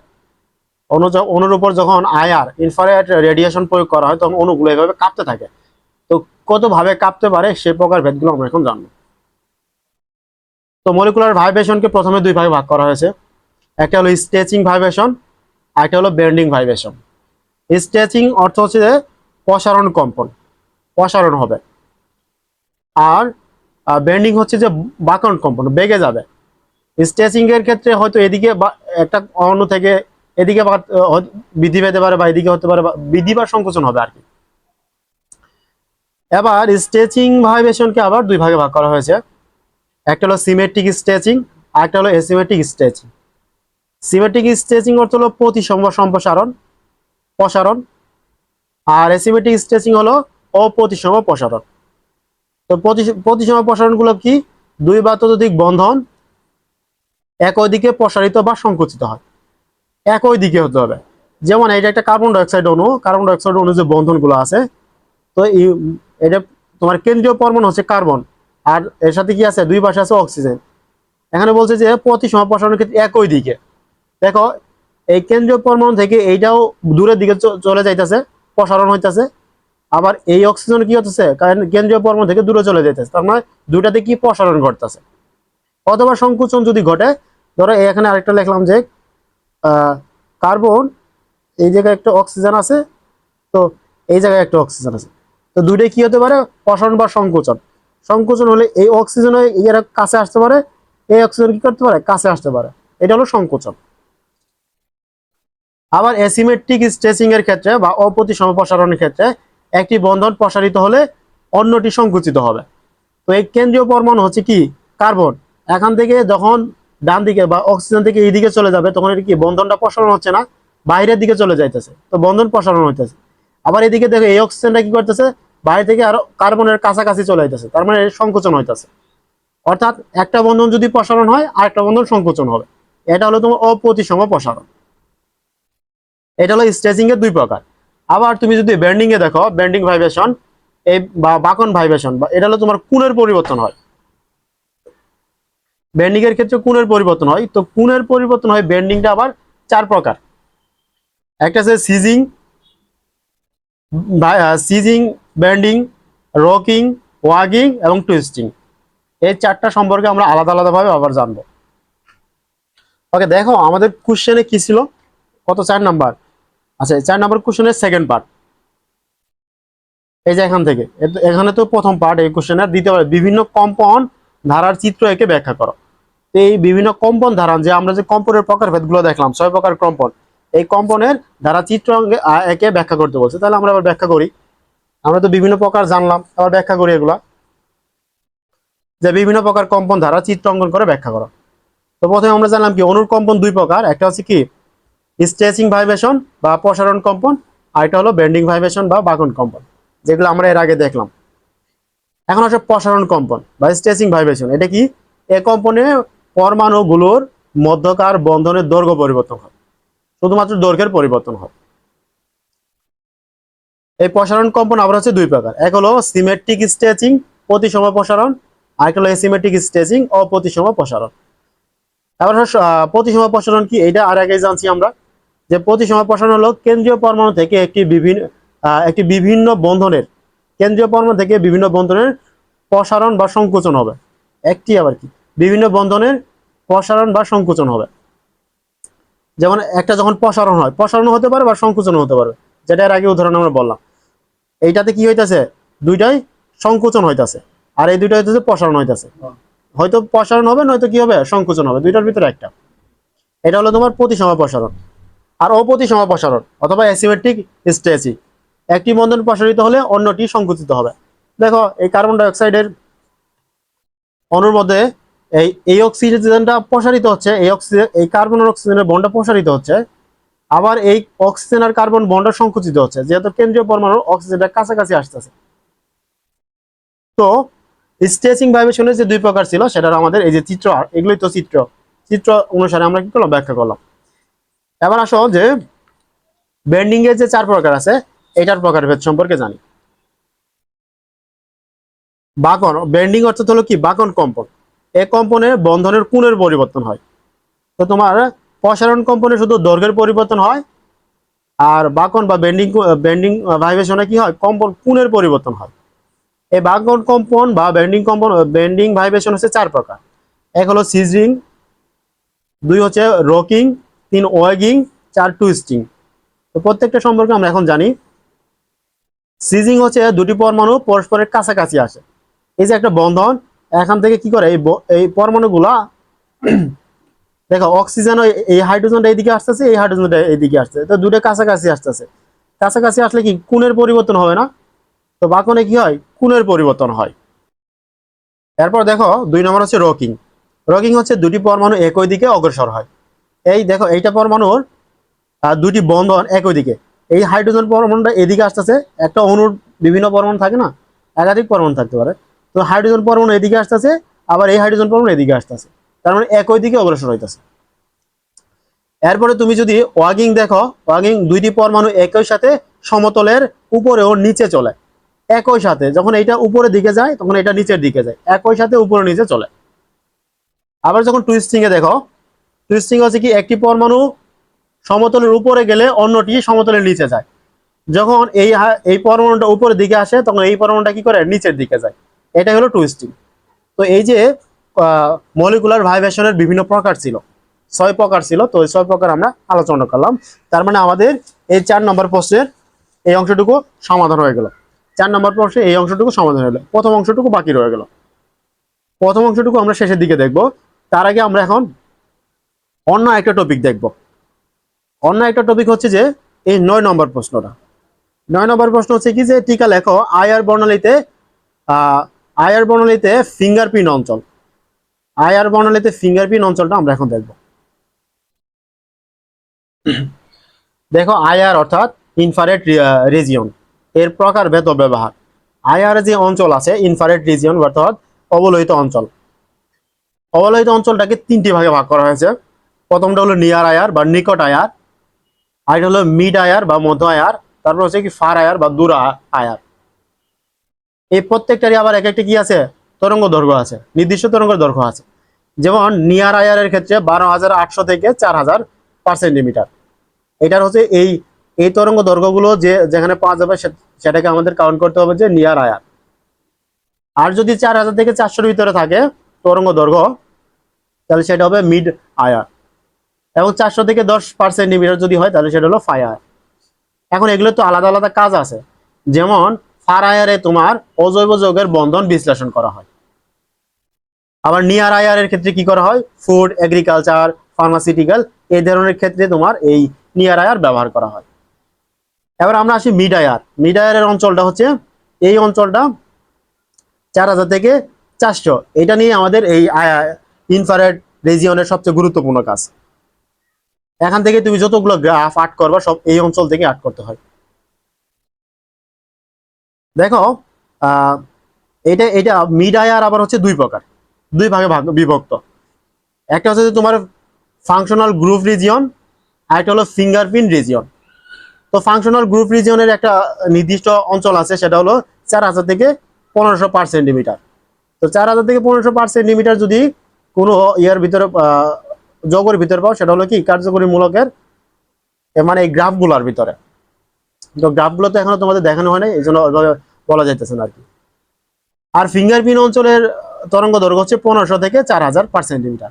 অণুর উপর যখন আইআর ইনফ্রারেড রেডিয়েশন প্রয়োগ করা হয়, তখন অণুগুলো এভাবে কাঁপতে থাকে। তো কতভাবে কাঁপতে পারে সেই প্রকার ভেদগুলো আমরা এখন জানবো। তো মলিকুলার ভাইব্রেশনকে প্রথমে 2 ভাগে ভাগ করা হয়েছে, একটা হলো স্ট্রেচিং ভাইব্রেশন, আর একটা হলো বেন্ডিং ভাইব্রেশন। স্ট্রেচিং অর্থ হচ্ছে যে প্রসারণ কম্পন, প্রসারণ হবে, আর বেন্ডিং হচ্ছে যে বাঁকানো কম্পন, বেগে যাবে। স্ট্রেচিং এর ক্ষেত্রে হয়তো এদিকে একটা অণু থেকে এদিকে বৃদ্ধি পেতে পারে, বা এদিকে হতে পারে, বা বৃদ্ধি বা সংকোচন হবে আর কি। এবার স্ট্রেচিং ভাইব্রেশনকে আবার 2 ভাগে ভাগ করা হয়েছে, একটা হলো সিমেট্রিক স্ট্রেচিং, আর একটা হলো এসিমেট্রিক স্ট্রেচিং। সিমেট্রিক স্ট্রেচিং অর্থ হলো প্রতিসম সম্প্রসারণ, প্রসারণ, আর এসিমেট্রিক স্ট্রেচিং হলো অপ্রতিসম প্রসারণ। তো প্রতিসম প্রসারণ গুলো কি, 2 বা ততোধিক বন্ধন একই দিকে প্রসারিত বা সংকুচিত হয়, একই দিকে হতে হবে। যেমন এটা একটা কার্বন ডাইঅক্সাইড অণু, কার্বন ডাইঅক্সাইড অণু যে বন্ধনগুলো আছে, তো এটা তোমার কেন্দ্রীয় পরমাণু হচ্ছে কার্বন, আর এর সাথে কি আছে, 2 পাশে আছে অক্সিজেন। এখানে বলছে যে প্রতিসম প্রসারণের ক্ষেত্রে একই দিকে। দেখো, এই কেন্দ্রীয় পরমাণু থেকে এইটাও দূরের দিকে চলে যাইতেছে, প্রসারণ হইতেছে, আবার এই অক্সিজেন কি হতেছে, কেন্দ্রীয় পরমাণু থেকে দূরে চলে যাইতেছে, তার মানে দুইটাতে কি প্রসারণ ঘটতেছে। অথবা সংকোচন যদি ঘটে, ধরো এখানে আরেকটা লিখলাম যে কার্বন, এই জায়গায় একটা অক্সিজেন আছে, তো এই জায়গায় একটা অক্সিজেন আছে, তো দুইটাই কি হতে পারে, প্রসারণ বা সংকোচন। সংকোচন হলে এই অক্সিজেন এর কাছে আসতে পারে, এই অক্সিজেন কি করতে পারে, কাছে আসতে পারে, এটা হলো সংকোচন। আবার অ্যাসিমেট্রিক স্ট্রেচিং এর ক্ষেত্রে বা অপ্রতিসম প্রসারণের ক্ষেত্রে একটি বন্ধন প্রসারিত হলে অন্যটি সংকুচিত হবে। তো এই কেন্দ্রীয় পরমাণু হচ্ছে কি কার্বন, এখান থেকে যখন ডান দিকে বা অক্সিজেন থেকে এই দিকে চলে যাবে, তখন এটা কি বন্ধনটা প্রসারণ হচ্ছে না, বাইরের দিকে চলে যাইতেছে, তো বন্ধন প্রসারণ হইতেছে। আবার এদিকে দেখো এই অক্সিজেনটা কি করতেছে, বাইরে থেকে আরো কার্বনের কাছাকাছি চলে যাইতেছে, তার মানে সংকোচন হইতেছে। অর্থাৎ একটা বন্ধন যদি প্রসারণ হয় আর একটা বন্ধন সংকোচন হবে, এটা হলো তোমার অপ্রতিসম প্রসারণ। এটা হলো স্ট্রেচিং এর দুই প্রকার। আবার তুমি যদি বেন্ডিং এ দেখো, বেন্ডিং ভাইব্রেশন এই বা বাকন ভাইব্রেশন, বা এটা হলো তোমার কোণের পরিবর্তন হয়। বেন্ডিং এর ক্ষেত্রে কোণের পরিবর্তন হয়, তো কোণের পরিবর্তন হয় বেন্ডিংটা আবার চার প্রকার। একটা আছে সিজিং, সিজিং, বেন্ডিং, রকিং, ওয়াগিং এবং টুইস্টিং। এই চারটা সম্পর্কে আমরা আলাদা আলাদা ভাবে আবার জানবো। ওকে, দেখো আমাদের কোশ্চেনে কি ছিল, কত 4 নাম্বার। আচ্ছা, 4 নাম্বার কোশ্চেনের সেকেন্ড পার্ট, এই যে এখান থেকে এখানে তো প্রথম পার্ট এই কোশ্চেনের, দ্বিতীয় বিভিন্ন কম্পন ধারার চিত্র একে ব্যাখ্যা করো। তো এই বিভিন্ন কম্পন ধারা, যে আমরা যে কম্পনের প্রকারভেদগুলো দেখলাম 6 প্রকার কম্পন, এই কম্পনের ধারা চিত্র একে ব্যাখ্যা করতে বলছে। তাহলে আমরা আবার ব্যাখ্যা করি। আমরা তো বিভিন্ন প্রকার জানলাম, আবার ব্যাখ্যা করি এগুলা, যে বিভিন্ন প্রকার কম্পন ধারা চিত্র অঙ্কন করে ব্যাখ্যা করো। তো প্রথমে আমরা জানলাম কি অনুর কম্পন দুই প্রকার, একটা হচ্ছে কি স্ট্রেচিং ভাইব্রেশন বা প্রসারণ কম্পন, আর এটা হলো বেন্ডিং ভাইব্রেশন বা বাকন কম্পন, যেগুলো আমরা এর আগে দেখলাম। এখন আসলে প্রসারণ কম্পন বা স্ট্রেচিং ভাইব্রেশন, এটা কি, এ কম্পনে পরমাণুগুলোর মধ্যকার বন্ধনের দৈর্ঘ্য পরিবর্তন হয়, শুধুমাত্র দৈর্ঘ্যের পরিবর্তন হয়। এই প্রসারণ কম্পন আবার হচ্ছে দুই প্রকার, এক হলো সিমেট্রিক স্ট্রেচিং প্রতিসম প্রসারণ, আর একটা হলো এসিমেট্রিক স্ট্রেচিং অপ্রতিসম প্রসারণ। আবার প্রতিসম প্রসারণ কি, এটা আর আগে জানছি আমরা, যে প্রতিসম প্রসারণ হলো কেন্দ্রীয় পরমাণু থেকে একটি বিভিন্ন বন্ধনের, কেন্দ্রীয় পরমাণু থেকে বিভিন্ন বন্ধনের প্রসারণ বা সংকোচন হবে। একটি আবার কি বিভিন্ন বন্ধনের প্রসারণ বা সংকোচন হবে। যেমন একটা যখন প্রসারণ হয়, প্রসারণ হতে পারে বা সংকোচন হতে পারে, যেটা এর আগে উদাহরণ আমরা বললাম। এইটাতে কি হইতাছে, দুইটাই সংকোচন হইতাছে, আর এই দুইটা হইতেছে প্রসারণ হইতাছে। হয়তো প্রসারণ হবে, নয়তো কি হবে, সংকোচন হবে, দুইটার ভিতরে একটা। এটা হলো তোমার প্রতিসম প্রসারণ। আর অপ্রতিসম প্রসারণ অথবা অ্যাসিমেট্রিক স্ট্রেচিং, একটি বন্ধন প্রসারিত হলে অন্যটি সংকুচিত হবে। দেখো এই কার্বন ডাই অক্সাইডের অণুর মধ্যে এই অক্সিজেনটা প্রসারিত হচ্ছে, এই কার্বন আর অক্সিজেনের বন্ডটা প্রসারিত হচ্ছে, আবার এই অক্সিজেন আর কার্বন বন্ডটা সংকুচিত হচ্ছে, যেহেতু কেন্দ্রীয় পরমাণু অক্সিজেনটা কাছাকাছি আসতেছে। তো স্ট্রেচিং ভাইব্রেশনের যে দুই প্রকার ছিল, সেটার আমাদের এই যে চিত্র, এগুলোই তো চিত্র, চিত্র অনুসারে আমরা কি করলাম, ব্যাখ্যা করলাম। এবার আসো যে বেন্ডিং এর যে 4 প্রকার আছে, এটার প্রকারভেদ সম্পর্কে জানি। বাকন, বেন্ডিং অর্থাৎ হলো কি বাকন কম্পন, এই কম্পনে বন্ধনের কোণের পরিবর্তন হয়। তো তোমার প্রসারণ কম্পনে শুধু দৈর্ঘ্যের পরিবর্তন হয়, আর বাকন বা বেন্ডিং বেন্ডিং ভাইব্রেশনে কি হয়, কম্পন কোণের পরিবর্তন হয়। এই বাকন কম্পন বা বেন্ডিং ভাইব্রেশন হচ্ছে 4 প্রকার, এক হলো সিজিং, দুই হচ্ছে রকিং, তিন ওয়াগিং, চার টুইস্টিং। তো প্রত্যেকটা সম্পর্কে আমরা এখন জানি। সিজিং হচ্ছে দুটি পরমাণু পরস্পরের কাছাকাছি আসে, এই যে একটা বন্ধন, এখান থেকে কি করে এই পরমাণুগুলা দেখো অক্সিজেন এই হাইড্রোজেনটা এইদিকে আসতেছে, এই হাইড্রোজেনটা এইদিকে আসছে, তো দুটো কাছাকাছি আসতেছে। কাছাকাছি আসলে কি কোণের পরিবর্তন হবে না, তো বাকনে কি হয়, কোণের পরিবর্তন হয়। এরপর দেখো 2 নম্বর হচ্ছে রকিং। রকিং হচ্ছে দুটি পরমাণু একই দিকে অগ্রসর হয়। এই দেখো এইটা পরমাণুর দুটি বন্ধন একই দিকে, এই হাইড্রোজেন পরমাণুটা এদিকে আসতেছে, একটা অণুর বিভিন্ন পরমাণু থাকে না, একাধিক পরমাণু থাকতে পারে, তো হাইড্রোজেন পরমাণু এদিকে আসতেছে, আবার এই হাইড্রোজেন পরমাণু এদিকে আসতেছে, তার মানে একই দিকে অগ্রসর হইতেছে। এরপরে তুমি যদি ওয়াগিং দেখো, ওয়াগিং দুইটি পরমাণু একই সাথে সমতলের উপরে ও নিচে চলে, একই সাথে, যখন এইটা উপরের দিকে যায় তখন এটা নিচের দিকে যায়, একই সাথে উপরে নিচে চলে। আবার যখন টুইস্টিং এ দেখো, টুইস্টিং হচ্ছে কি একটি পরমাণু সমতলের উপরে গেলে অন্যটি সমতলের নিচে যায়, যখন এই পরমাণুটা উপরের দিকে আসে তখন এই পরমাণুটা কি করে, নিচের দিকে যায়, এটা হলো টুইস্টিং। তো এই যে মলিকুলার ভাইব্রেশনের বিভিন্ন প্রকার ছিল, 6 প্রকার ছিল, তো এই 6 প্রকার আমরা আলোচনা করলাম। তার মানে আমাদের এই 4 নম্বর প্রশ্নের এই অংশটুকু সমাধান হয়ে গেল। 4 নম্বর প্রশ্নে এই অংশটুকু সমাধান হলো, প্রথম অংশটুকু বাকি রয়ে গেল। প্রথম অংশটুকু আমরা শেষের দিকে দেখব, তার আগে আমরা এখন অন্য একটা টপিক দেখব। অন্য একটা টপিক হচ্ছে যে এই 9 নম্বর প্রশ্নটা। 9 নম্বর প্রশ্ন হচ্ছে কি, যে টিকা লেখো আয়ার বর্ণালীতে ফিঙ্গারপ্রিন্ট অঞ্চল। আয়ার বর্ণালীতে ফিঙ্গারপ্রিন্ট অঞ্চলটা আমরা এখন দেখব। দেখো আয়ার অর্থাৎ ইনফ্রারেড রিজিয়ন এর প্রকারভেদ ও ব্যবহার। আইআর যে অঞ্চল আছে ইনফ্রারেড রিজিয়ন অর্থাৎ অবলোহিত অঞ্চল। অবলোহিত অঞ্চলটাকে তিনটি ভাগে ভাগ করা হয়েছে। প্রথমটা হলো নিয়ার আয়ার বা নিকট আয়ার, আরেকটা হলো মিড আয়ার বা মধ্য আয়ার, তারপর হচ্ছে কি ফার আয়ার বা দূর আয়ার। এই প্রত্যেকটারই আবার এক একটা কি আছে, তরঙ্গ দৈর্ঘ্য আছে, নির্দিষ্ট তরঙ্গ দৈর্ঘ্য আছে। যেমন নিয়ার আয়ারের ক্ষেত্রে 12,800 থেকে 4,000/সেন্টিমিটার। এটার হচ্ছে এই এই তরঙ্গ দৈর্ঘ্যগুলো যেখানে পাওয়া যাবে সেটাকে আমাদের কাউন্ট করতে হবে যে নিয়ার আয়ার। আর যদি 4,000 থেকে 400-র ভিতরে থাকে তরঙ্গ দৈর্ঘ্য, তাহলে সেটা হবে মিড আয়ার। এবং 400 থেকে 10/সেন্টিমিটার যদি হয় তাহলে সেটা হলো ফাই আয়ার। এখন এগুলো তো আলাদা আলাদা কাজ আছে। যেমন ফার আয়ারে তোমার অজৈব যৌগের বন্ধন বিশ্লেষণ করা হয়। আবার নিয়ার আয়ারের ক্ষেত্রে কি করা হয়, ফুড, এগ্রিকালচার, ফার্মাসিউটিক্যাল এই ধরনের ক্ষেত্রে তোমার এই নিয়ার আয়ার ব্যবহার করা হয়। এবার আমরা আসি মিড আয়ার। মিড আয়ারের অঞ্চলটা হচ্ছে এই অঞ্চলটা 4,000 থেকে 400, এটা নিয়ে আমাদের এই ইনফ্রারেড রিজিয়নের সবচেয়ে গুরুত্বপূর্ণ কাজ। এখান থেকে তুমি যতগুলো গ্রাফ আর্ট করবা সব এই অঞ্চল থেকে আর্ট করতে হয়। দেখো এটা এটা মিড আয়ার আবার হচ্ছে দুই প্রকার, দুই ভাগে বিভক্ত। একটা হচ্ছে তোমার ফাংশনাল গ্রুপ রিজিয়ন, আর একটা হলো ফিঙ্গারপ্রিন্ট রিজিয়ন। তো ফাংশনাল গ্রুপ রিজিয়নের একটা নির্দিষ্ট অঞ্চল আছে, সেটা হলো 4,000 থেকে 1,500/সেন্টিমিটার। তো 4,000 থেকে 1,500/সেন্টিমিটার যদি কোনো ইয়ার ভিতরে যৌগের ভিতরে পাও, সেটা হলো কি কার্যকরী মূলকের মানে এই গ্রাফগুলোর ভিতরে। তো গ্রাফগুলো তো এখনো তোমাদের দেখানো হয় না, এই জন্য বলা যাইতেছে না আর কি। আর ফিঙ্গারপ্রিন্ট অঞ্চলের তরঙ্গ দৈর্ঘ্য হচ্ছে 1,500 থেকে 4,000/সেন্টিমিটার।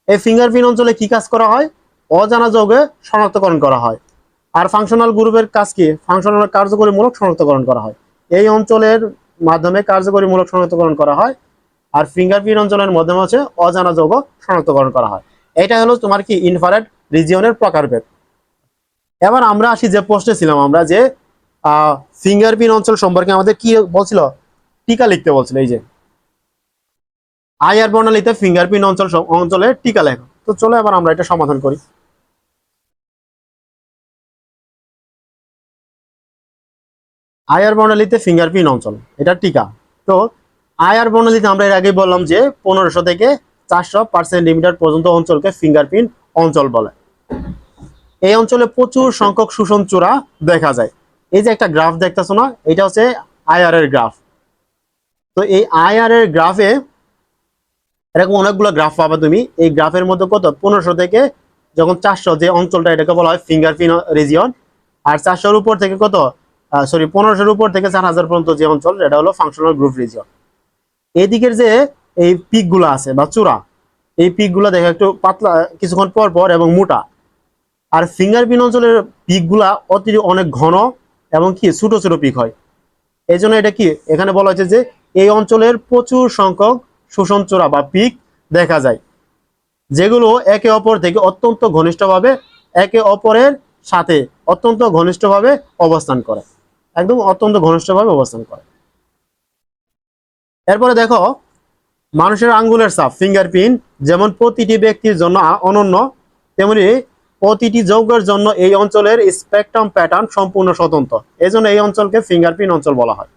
এই ফিঙ্গারপ্রিন্ট অঞ্চলে কি কাজ করা হয়, অজানা যৌগে শনাক্তকরণ করা হয়। আর ফাংশনাল গ্রুপের কাজ কি, ফাংশনাল কার্যকরী মূলক শনাক্তকরণ করা হয়। এই অঞ্চলের মাধ্যমে কার্যকরী মূলক শনাক্তকরণ করা হয়। আর ফিঙ্গারপ্রিন্ট অঞ্চলের মাধ্যমে হচ্ছে অজানা যৌগ শনাক্তকরণ করা হয়। এটা হলো তোমার কি ইনফ্রারেড রিজিয়নের প্রকারভেদ। এবার আমরা আসি যে প্রশ্নে ছিলাম, আমরা যে ফিঙ্গারপ্রিন্ট অঞ্চল সম্পর্কে আমাদের কি বলছিল, টিকা লিখতে বলছিল। এই যে আইআর বর্ণালীতে ফিঙ্গারপ্রিন্ট অঞ্চলে টিকা লেখো। তো চলো এবার আমরা এটা সমাধান করি। আইআর বর্ণালীতে ফিঙ্গারপ্রিন্ট অঞ্চল এটা টিকা। তো আইআর বর্ণালীতে আমরা এর আগে বললাম যে 1,500 থেকে 400/সেন্টিমিটার পর্যন্ত অঞ্চলকে ফিঙ্গারপ্রিন্ট অঞ্চল বলে। এই অঞ্চলে প্রচুর সংখ্যক শোষণ চূড়া দেখা যায়। এই যে একটা গ্রাফ দেখতেছো না, এটা হচ্ছে আইআর এর গ্রাফ। তো এই আইআর এর গ্রাফে এরকম অনেকগুলো গ্রাফ পাবে তুমি। এই গ্রাফের মধ্যে কত 1,500 থেকে যখন 400 যে অঞ্চলটা, এটাকে বলা হয় ফিঙ্গারপ্রিন্ট রিজিয়ন। আর 400-র উপর থেকে কত 1500-র উপর থেকে 4,000 পর্যন্ত যে অঞ্চল, এটা হলো ফাংশনাল গ্রুপ রিজিয়ন। এদিকের যে এই পিকগুলো আছে বা চূড়া, এই পিকগুলো দেখো একটু পাতলা কিছুক্ষণ পর পর এবং মোটা। আর ফিঙ্গারপ্রিন্ট অঞ্চলের পিকগুলা অনেক ঘন এবং কি ছোট ছোট পিক হয়। এই জন্য এটা কি এখানে বলা হয়েছে যে এই অঞ্চলের প্রচুর সংখ্যক শোষণ চূড়া বা পিক দেখা যায়, যেগুলো একে অপর থেকে অত্যন্ত ঘনিষ্ঠভাবে একে অপরের সাথে অত্যন্ত ঘনিষ্ঠভাবে অবস্থান করে, একদম অত্যন্ত ঘনিষ্ঠভাবে অবস্থান করে। এরপরে দেখো মানুষের আঙ্গুলের ছাপ ফিঙ্গারপ্রিন্ট যেমন প্রতিটি ব্যক্তির জন্য অনন্য, তেমনি প্রতিটি যৌগের জন্য এই অঞ্চলের স্পেকট্রাম প্যাটার্ন সম্পূর্ণ স্বতন্ত্র। এই জন্য এই অঞ্চলকে ফিঙ্গারপ্রিন্ট অঞ্চল বলা হয়।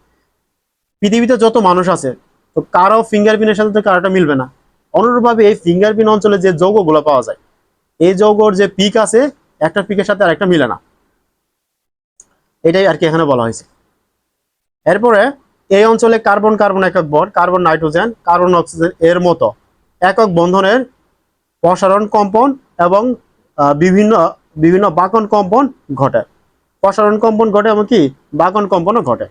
পৃথিবীতে যত মানুষ আছে, তো কারো ফিঙ্গারপ্রিন্টের সাথে তো কারোটা মিলবে না। অনুরূপভাবে এই ফিঙ্গারপ্রিন্ট অঞ্চলে যে যৌগগুলো পাওয়া যায়, এই যৌগর যে পিক আছে, একটা পিকের সাথে আরেকটা মিলে না। এটাই আর কি এখানে বলা হয়েছে। এরপরে এই অঞ্চলে কার্বন কার্বন একক bond, carbon nitrogen, carbon oxygen এর মতো একক বন্ধনের প্রসারণ কম্পন এবং বিভিন্ন বিভিন্ন বাকন কম্পন ঘটে। প্রসারণ কম্পন ঘটে এমনকি বাকন কম্পনও ঘটে।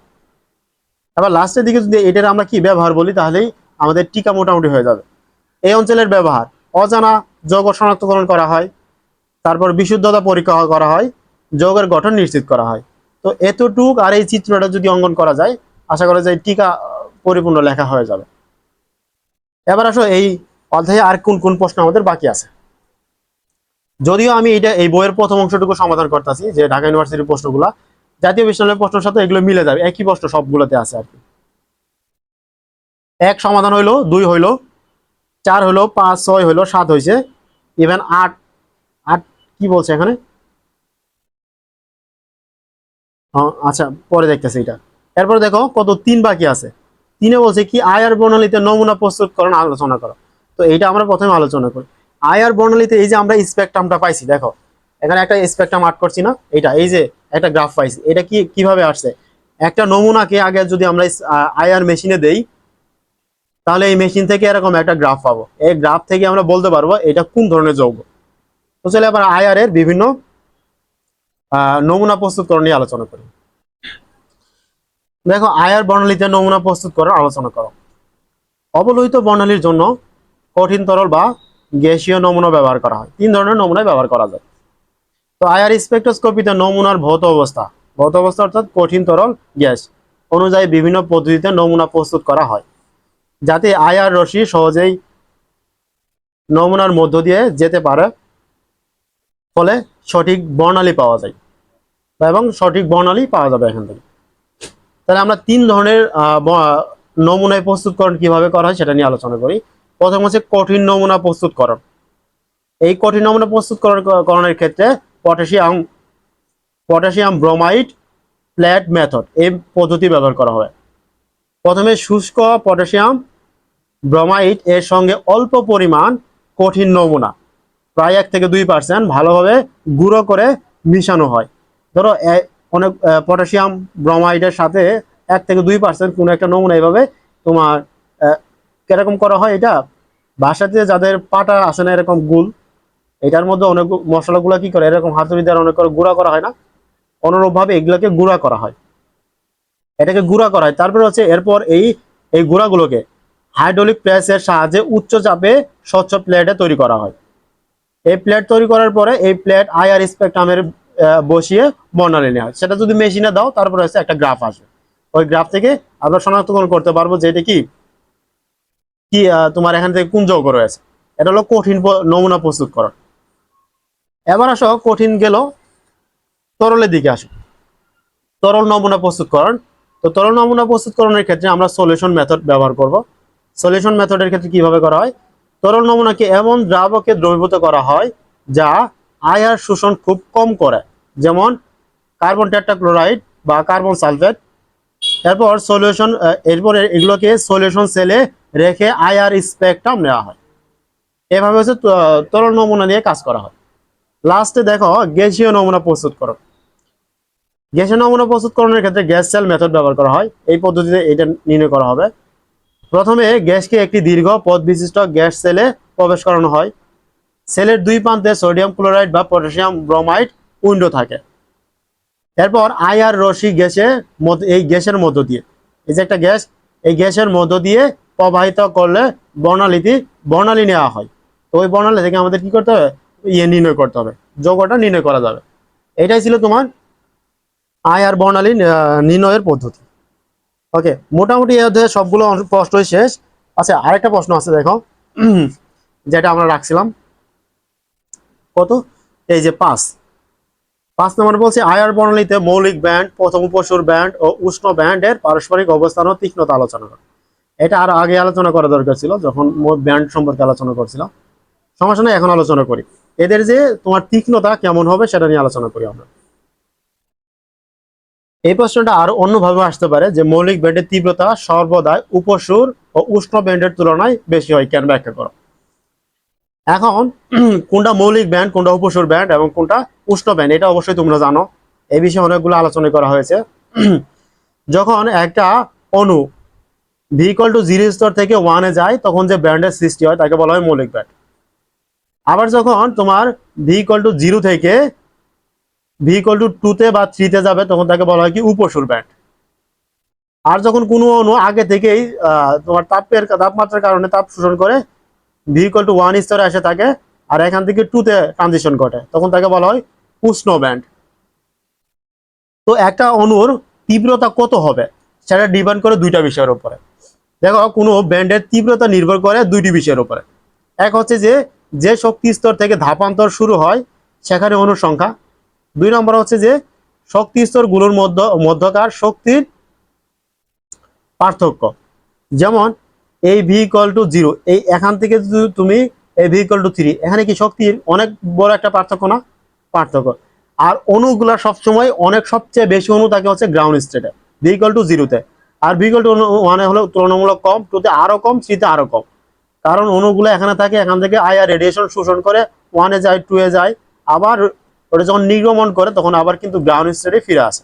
এবার লাস্টের দিকে যদি এটার আমরা কি ব্যবহার বলি, তাহলেই আমাদের টিকা মোটামুটি হয়ে যাবে। এই অঞ্চলের ব্যবহার, অজানা যৌগ শনাক্তকরণ করা হয়, তারপর বিশুদ্ধতা পরীক্ষা করা হয়, যৌগের গঠন নিশ্চিত করা হয়। তো এতটুক আর এই চিত্রটা যদি অঙ্কন করা যায়, আশা করা যায় টিকা পরিপূর্ণ লেখা হয়ে যাবে। এবার আসো এই অধ্যায়ে আর কোন কোন প্রশ্ন আমাদের বাকি আছে। যদিও আমি এই বইয়ের প্রথম অংশটুকু সমাধান করতেছি, যে ঢাকা ইউনিভার্সিটির প্রশ্নগুলা জাতীয় বিশ্ববিদ্যালয়ের প্রশ্নের সাথে এগুলো মিলে যাবে, একই প্রশ্ন সবগুলোতে আছে আর কি। 1 সমাধান হইলো, 2 হইলো, 4 হইলো, 5, 6 হইলো, 7 হয়েছে, ইভেন 8 কি বলছে এখানে, আচ্ছা, পরে দেখতেছি এটা। এরপর দেখো কত 3 বাকি আছে। 3-এ বলছে কি আইআর বর্ণালীতে নমুনা প্রস্তুতকরণ আলোচনা করো। তো এইটা আমরা প্রথমে আলোচনা করি। আইআর বর্ণালীতে এই যে আমরা স্পেকট্রামটা পাইছি, দেখো এখানে একটা স্পেকট্রাম আর্ট করছি না, এটা এই যে একটা গ্রাফ পাইছি, এটা কি কিভাবে আসছে? একটা নমুনাকে আগে যদি আমরা আইআর মেশিনে দেই, তাহলে এই মেশিন থেকে এরকম একটা গ্রাফ পাবো। এই গ্রাফ থেকে আমরা বলতে পারবো এটা কোন ধরনের যৌগ। তো চলে আবার আইআর এর বিভিন্ন নমুনা প্রস্তুতকরণ নিয়ে আলোচনা করি। দেখো আইআর বর্ণালীতে নমুনা প্রস্তুত করার আলোচনা করো। অবলোহিত বর্ণালীর জন্য কঠিন তরল বা গ্যাসীয় নমুনা ব্যবহার করা হয়। 3 ধরনের নমুনা ব্যবহার করা যায়। তো আইআর স্পেকট্রোস্কোপিতে নমুনার ভৌত অবস্থা অর্থাৎ কঠিন তরল গ্যাস অনুযায়ী বিভিন্ন পদ্ধতিতে নমুনা প্রস্তুত করা হয়, যাতে আইআর রশ্মি সহজেই নমুনার মধ্য দিয়ে যেতে পারে, ফলে সঠিক বর্ণালী পাওয়া যায় এবং সঠিক বর্ণালী পাওয়া যাবে এখান থেকে। তাহলে আমরা 3 ধরনের নমুনায় প্রস্তুতকরণ কিভাবে করা হয় সেটা নিয়ে আলোচনা করি। প্রথম হচ্ছে কঠিন নমুনা প্রস্তুতকরণ। এই কঠিন নমুনা প্রস্তুতকরণের ক্ষেত্রে পটাশিয়াম ব্রোমাইড প্লেট মেথড এই পদ্ধতি ব্যবহার করা হয়। প্রথমে শুষ্ক পটাশিয়াম ব্রোমাইড এর সঙ্গে অল্প পরিমাণ কঠিন নমুনা প্রায় 1 থেকে 2% ভালোভাবে গুঁড়ো করে মিশানো হয়। ধরো অনেক পটাশিয়াম ব্রোমাইডের সাথে 1 থেকে 2% কোনো একটা নমুনা এইভাবে তোমার কিরকম করা হয়, এটা বাসাতে যাদের পাটা আছে না এরকম গুল, এটার মধ্যে অনেক মশলাগুলো কি করে এরকম হাতুড়ি দিয়ে অনেক করে গুঁড়া করা হয় না, অনুরূপভাবে এগুলোকে গুঁড়া করা হয়, এটাকে গুঁড়া করা হয়। তারপরে হচ্ছে এরপর এই গুঁড়াগুলোকে হাইড্রোলিক প্রেসের সাহায্যে উচ্চ চাপে স্বচ্ছ প্লেটে তৈরি করা হয়। এই প্লেট তৈরি করার পরে এই প্লেট আইআর স্পেকট্রামের বসিয়ে বর্ণালী নেওয়া হয়। সেটা যদি মেশিনে দাও তারপরে হচ্ছে একটা গ্রাফ আসবে। ওই গ্রাফ থেকে আমরা শনাক্তকরণ করতে পারবো যে এটা কি কি তোমার এখান থেকে কোন যৌগ রয়েছে। এটা হলো কঠিন নমুনা প্রস্তুতকরণ। এবার আসো কঠিন গেল, তরলের দিকে আসো। তরল নমুনা প্রস্তুতকরণ। তো তরল নমুনা প্রস্তুতকরণের ক্ষেত্রে আমরা সলিউশন মেথড ব্যবহার করব। সলিউশন মেথডের ক্ষেত্রে কিভাবে করা হয়? তরল নমুনাকে এমন দ্রাবকে দ্রবীভূত করা হয় যা আইআর শোষণ খুব কম করে, যেমন কার্বন টেট্রাক্লোরাইড বা কার্বন সালফেট। এরপর এগুলোকে সলিউশন সেলে রেখে আইআর স্পেকট্রাম নেওয়া হয়। এভাবে হচ্ছে তরল নমুনা নিয়ে কাজ করা হয়। লাস্টে দেখো গ্যাসীয় নমুনা প্রস্তুতকরণ। গ্যাসীয় নমুনা প্রস্তুতকরণের ক্ষেত্রে গ্যাস সেল মেথড ব্যবহার করা হয়। এই পদ্ধতিতে এটা নির্ণয় করা হবে। প্রথমে গ্যাসকে একটি দীর্ঘ পথ বিশিষ্ট গ্যাস সেলে প্রবেশ করানো হয়। সেলের 2 প্রান্তে সোডিয়াম ক্লোরাইড বা পটাশিয়াম ব্রোমাইড উইন্ডো থাকে। এরপর আইআর রশ্মি এই গ্যাসের মধ্য দিয়ে, এই যে একটা গ্যাস, এই গ্যাসের মধ্য দিয়ে প্রবাহিত করলে বর্ণালী নেওয়া হয়। তো ওই বর্ণালী থেকে আমাদের কি করতে হবে, নির্ণয় করতে হবে, যৌগটা নির্ণয় করা যাবে। এটাই ছিল তোমার আইআর বর্ণালী নির্ণয়ের পদ্ধতি। ওকে, মোটামুটি এই অধ্যায়ে সবগুলো প্রশ্নই শেষ। আচ্ছা, আরেকটা প্রশ্ন আছে দেখো, যেটা আমরা রাখছিলাম কত, এই যে 5 নম্বর বলছে আইআর বর্ণালীতে মৌলিক ব্যান্ড, প্রথম উপসুর ব্যান্ড ও উষ্ণ ব্যান্ডের পারস্পরিক অবস্থান ও তীক্ষ্ণতা আলোচনা করে। এটা আরো আগে আলোচনা করা দরকার ছিল, যখন ব্যান্ড সম্পর্কে আলোচনা করছিলাম। সমস্যা নেই, এখন আলোচনা করি। এদের যে তোমার তীক্ষ্ণতা কেমন হবে সেটা নিয়ে আলোচনা করি আমরা। এই প্রশ্নটা আরো অন্যভাবে আসতে পারে যে মৌলিক ব্যান্ডের তীব্রতা সর্বদাই উপসুর ও উষ্ণ ব্যান্ডের তুলনায় বেশি হয়, কেন ব্যাখ্যা করো। এখন কোনটা মৌলিক ব্যান্ড, কোনটা উপসুর ব্যান্ড এবং কোনটা উষ্ণ ব্যান্ড, এটা অবশ্যই তোমরা জানো। এই বিষয়ে অনেকগুলো আলোচনা করা হয়েছে। যখন একটা অণু v=0 স্তর থেকে 1-এ যায়, তখন যে ব্যান্ডের সৃষ্টি হয় তাকে বলা হয় মৌলিক ব্যান্ড। আবার যখন তোমার v=0 থেকে v=2-তে বা 3-তে যাবে, তখন তাকে বলা হয় কি উপসুর ব্যান্ড। আর যখন কোনো অণু আগে থেকেই তোমার তাপমাত্রার কারণে তাপ শোষণ করে v=1 স্তরে এসে থাকে আর এখান থেকে 2-তে ট্রানজিশন ঘটে, তখন তাকে বলা হয় উষ্ণ ব্যান্ড। তো একটা অণুর তীব্রতা কত হবে সেটা ডিপেন্ড করে 2টা বিষয়ের উপরে। দেখো, কোনো ব্যান্ডের তীব্রতা নির্ভর করে 2টি বিষয়ের উপরে। এক হচ্ছে যে শক্তি স্তর থেকে ধাপান্তর শুরু হয় সেখানে অণুর সংখ্যা। 2 নম্বর হচ্ছে যে শক্তি স্তরগুলোর মধ্যকার শক্তির পার্থক্য। যেমন এই v=0, এই এখান থেকে যদি তুমি এই v=3, এখানে কি শক্তির অনেক বড় একটা পার্থক্য না, পার্থক্য। আর অণুগুলা সবসময় সবচেয়ে বেশি অণু থাকে হচ্ছে গ্রাউন্ড স্টেটে, ভি ইকুয়াল টু জিরোতে। আর ভি ইকুয়াল টু ওয়ানে হলো তুলনামূলক কম, টুতে আরো কম, থ্রিতে আরো কম। কারণ অণুগুলো এখানে থাকে, এখান থেকে আইআর রেডিয়েশন শোষণ করে ওয়ানে যায়, টু এ যায়, আবার ওটা যখন নির্গমন করে তখন আবার কিন্তু গ্রাউন্ড স্টেটে ফিরে আসে।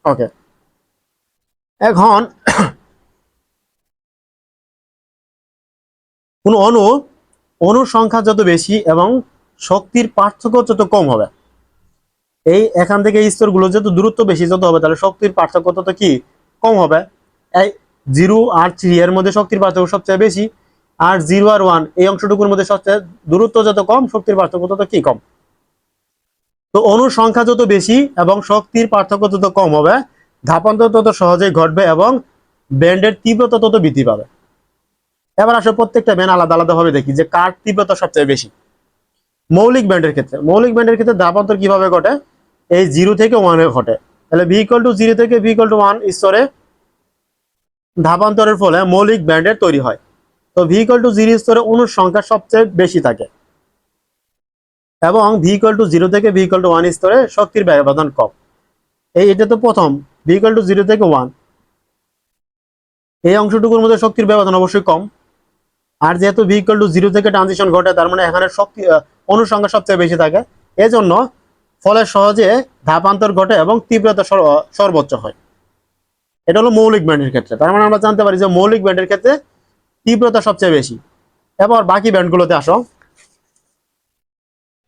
ওকে, এখন কোন অণুর সংখ্যা যত বেশি এবং শক্তির পার্থক্য যত কম হবে, এই এখান থেকে স্তরগুলো যত দূরত্ব বেশি যত হবে, তাহলে শক্তির পার্থক্য তত কি কম হবে। এই 0 আর 3 এর মধ্যে শক্তির পার্থক্য সবচেয়ে বেশি, আর 0 আর 1 এই অংশটুকুর মধ্যে সবচেয়ে দূরত্ব যত কম, শক্তির পার্থক্য তত কি কম। তো অণুর সংখ্যা যত বেশি এবং শক্তির পার্থক্য তত কম হবে, ধাপান্তর তত সহজেই ঘটবে এবং ব্যান্ডের তীব্রতা তত বৃদ্ধি পাবে। এবার আসলে প্রত্যেকটা ব্যান্ড আলাদা আলাদা ভাবে দেখি যে কার তীব্রতা সবচেয়ে বেশি। মৌলিক ব্যান্ডের ক্ষেত্রে ধাপান্তর কিভাবে ঘটে, এই 0 থেকে 1 এ ঘটে। তাহলে ভি ইকুয়াল টু 0 থেকে ভি ইকুয়াল টু 1 স্তরে ধাপান্তরের ফলে মৌলিক ব্যান্ডের তৈরি হয়। তো ভি ইকুয়াল টু 0 স্তরে অণুর সংখ্যা সবচেয়ে বেশি থাকে এবং ভি ইকুয়াল টু 0 থেকে ভি ইকুয়াল টু 1 স্তরে শক্তির ব্যবধান কম। এটা তো প্রথম, ভি ইকুয়াল টু 0 থেকে 1, এই অংশটুকুর মধ্যে শক্তির ব্যবধান অবশ্যই কম। আর যেহেতু ভি ইকুয়াল টু 0 থেকে ট্রানজিশন ঘটে, তার মানে এখানে শক্তি অণুর সংখ্যা সবচেয়ে বেশি থাকে, এজন্য ফলে সহজে ধাপান্তর ঘটে এবং তীব্রতা সর্বোচ্চ হয়। এটা হলো মৌলিক ব্যান্ডের ক্ষেত্রে। তার মানে আমরা জানতে পারি যে মৌলিক ব্যান্ডের ক্ষেত্রে তীব্রতা সবচেয়ে বেশি। এবার বাকি ব্যান্ডগুলোতে আসো।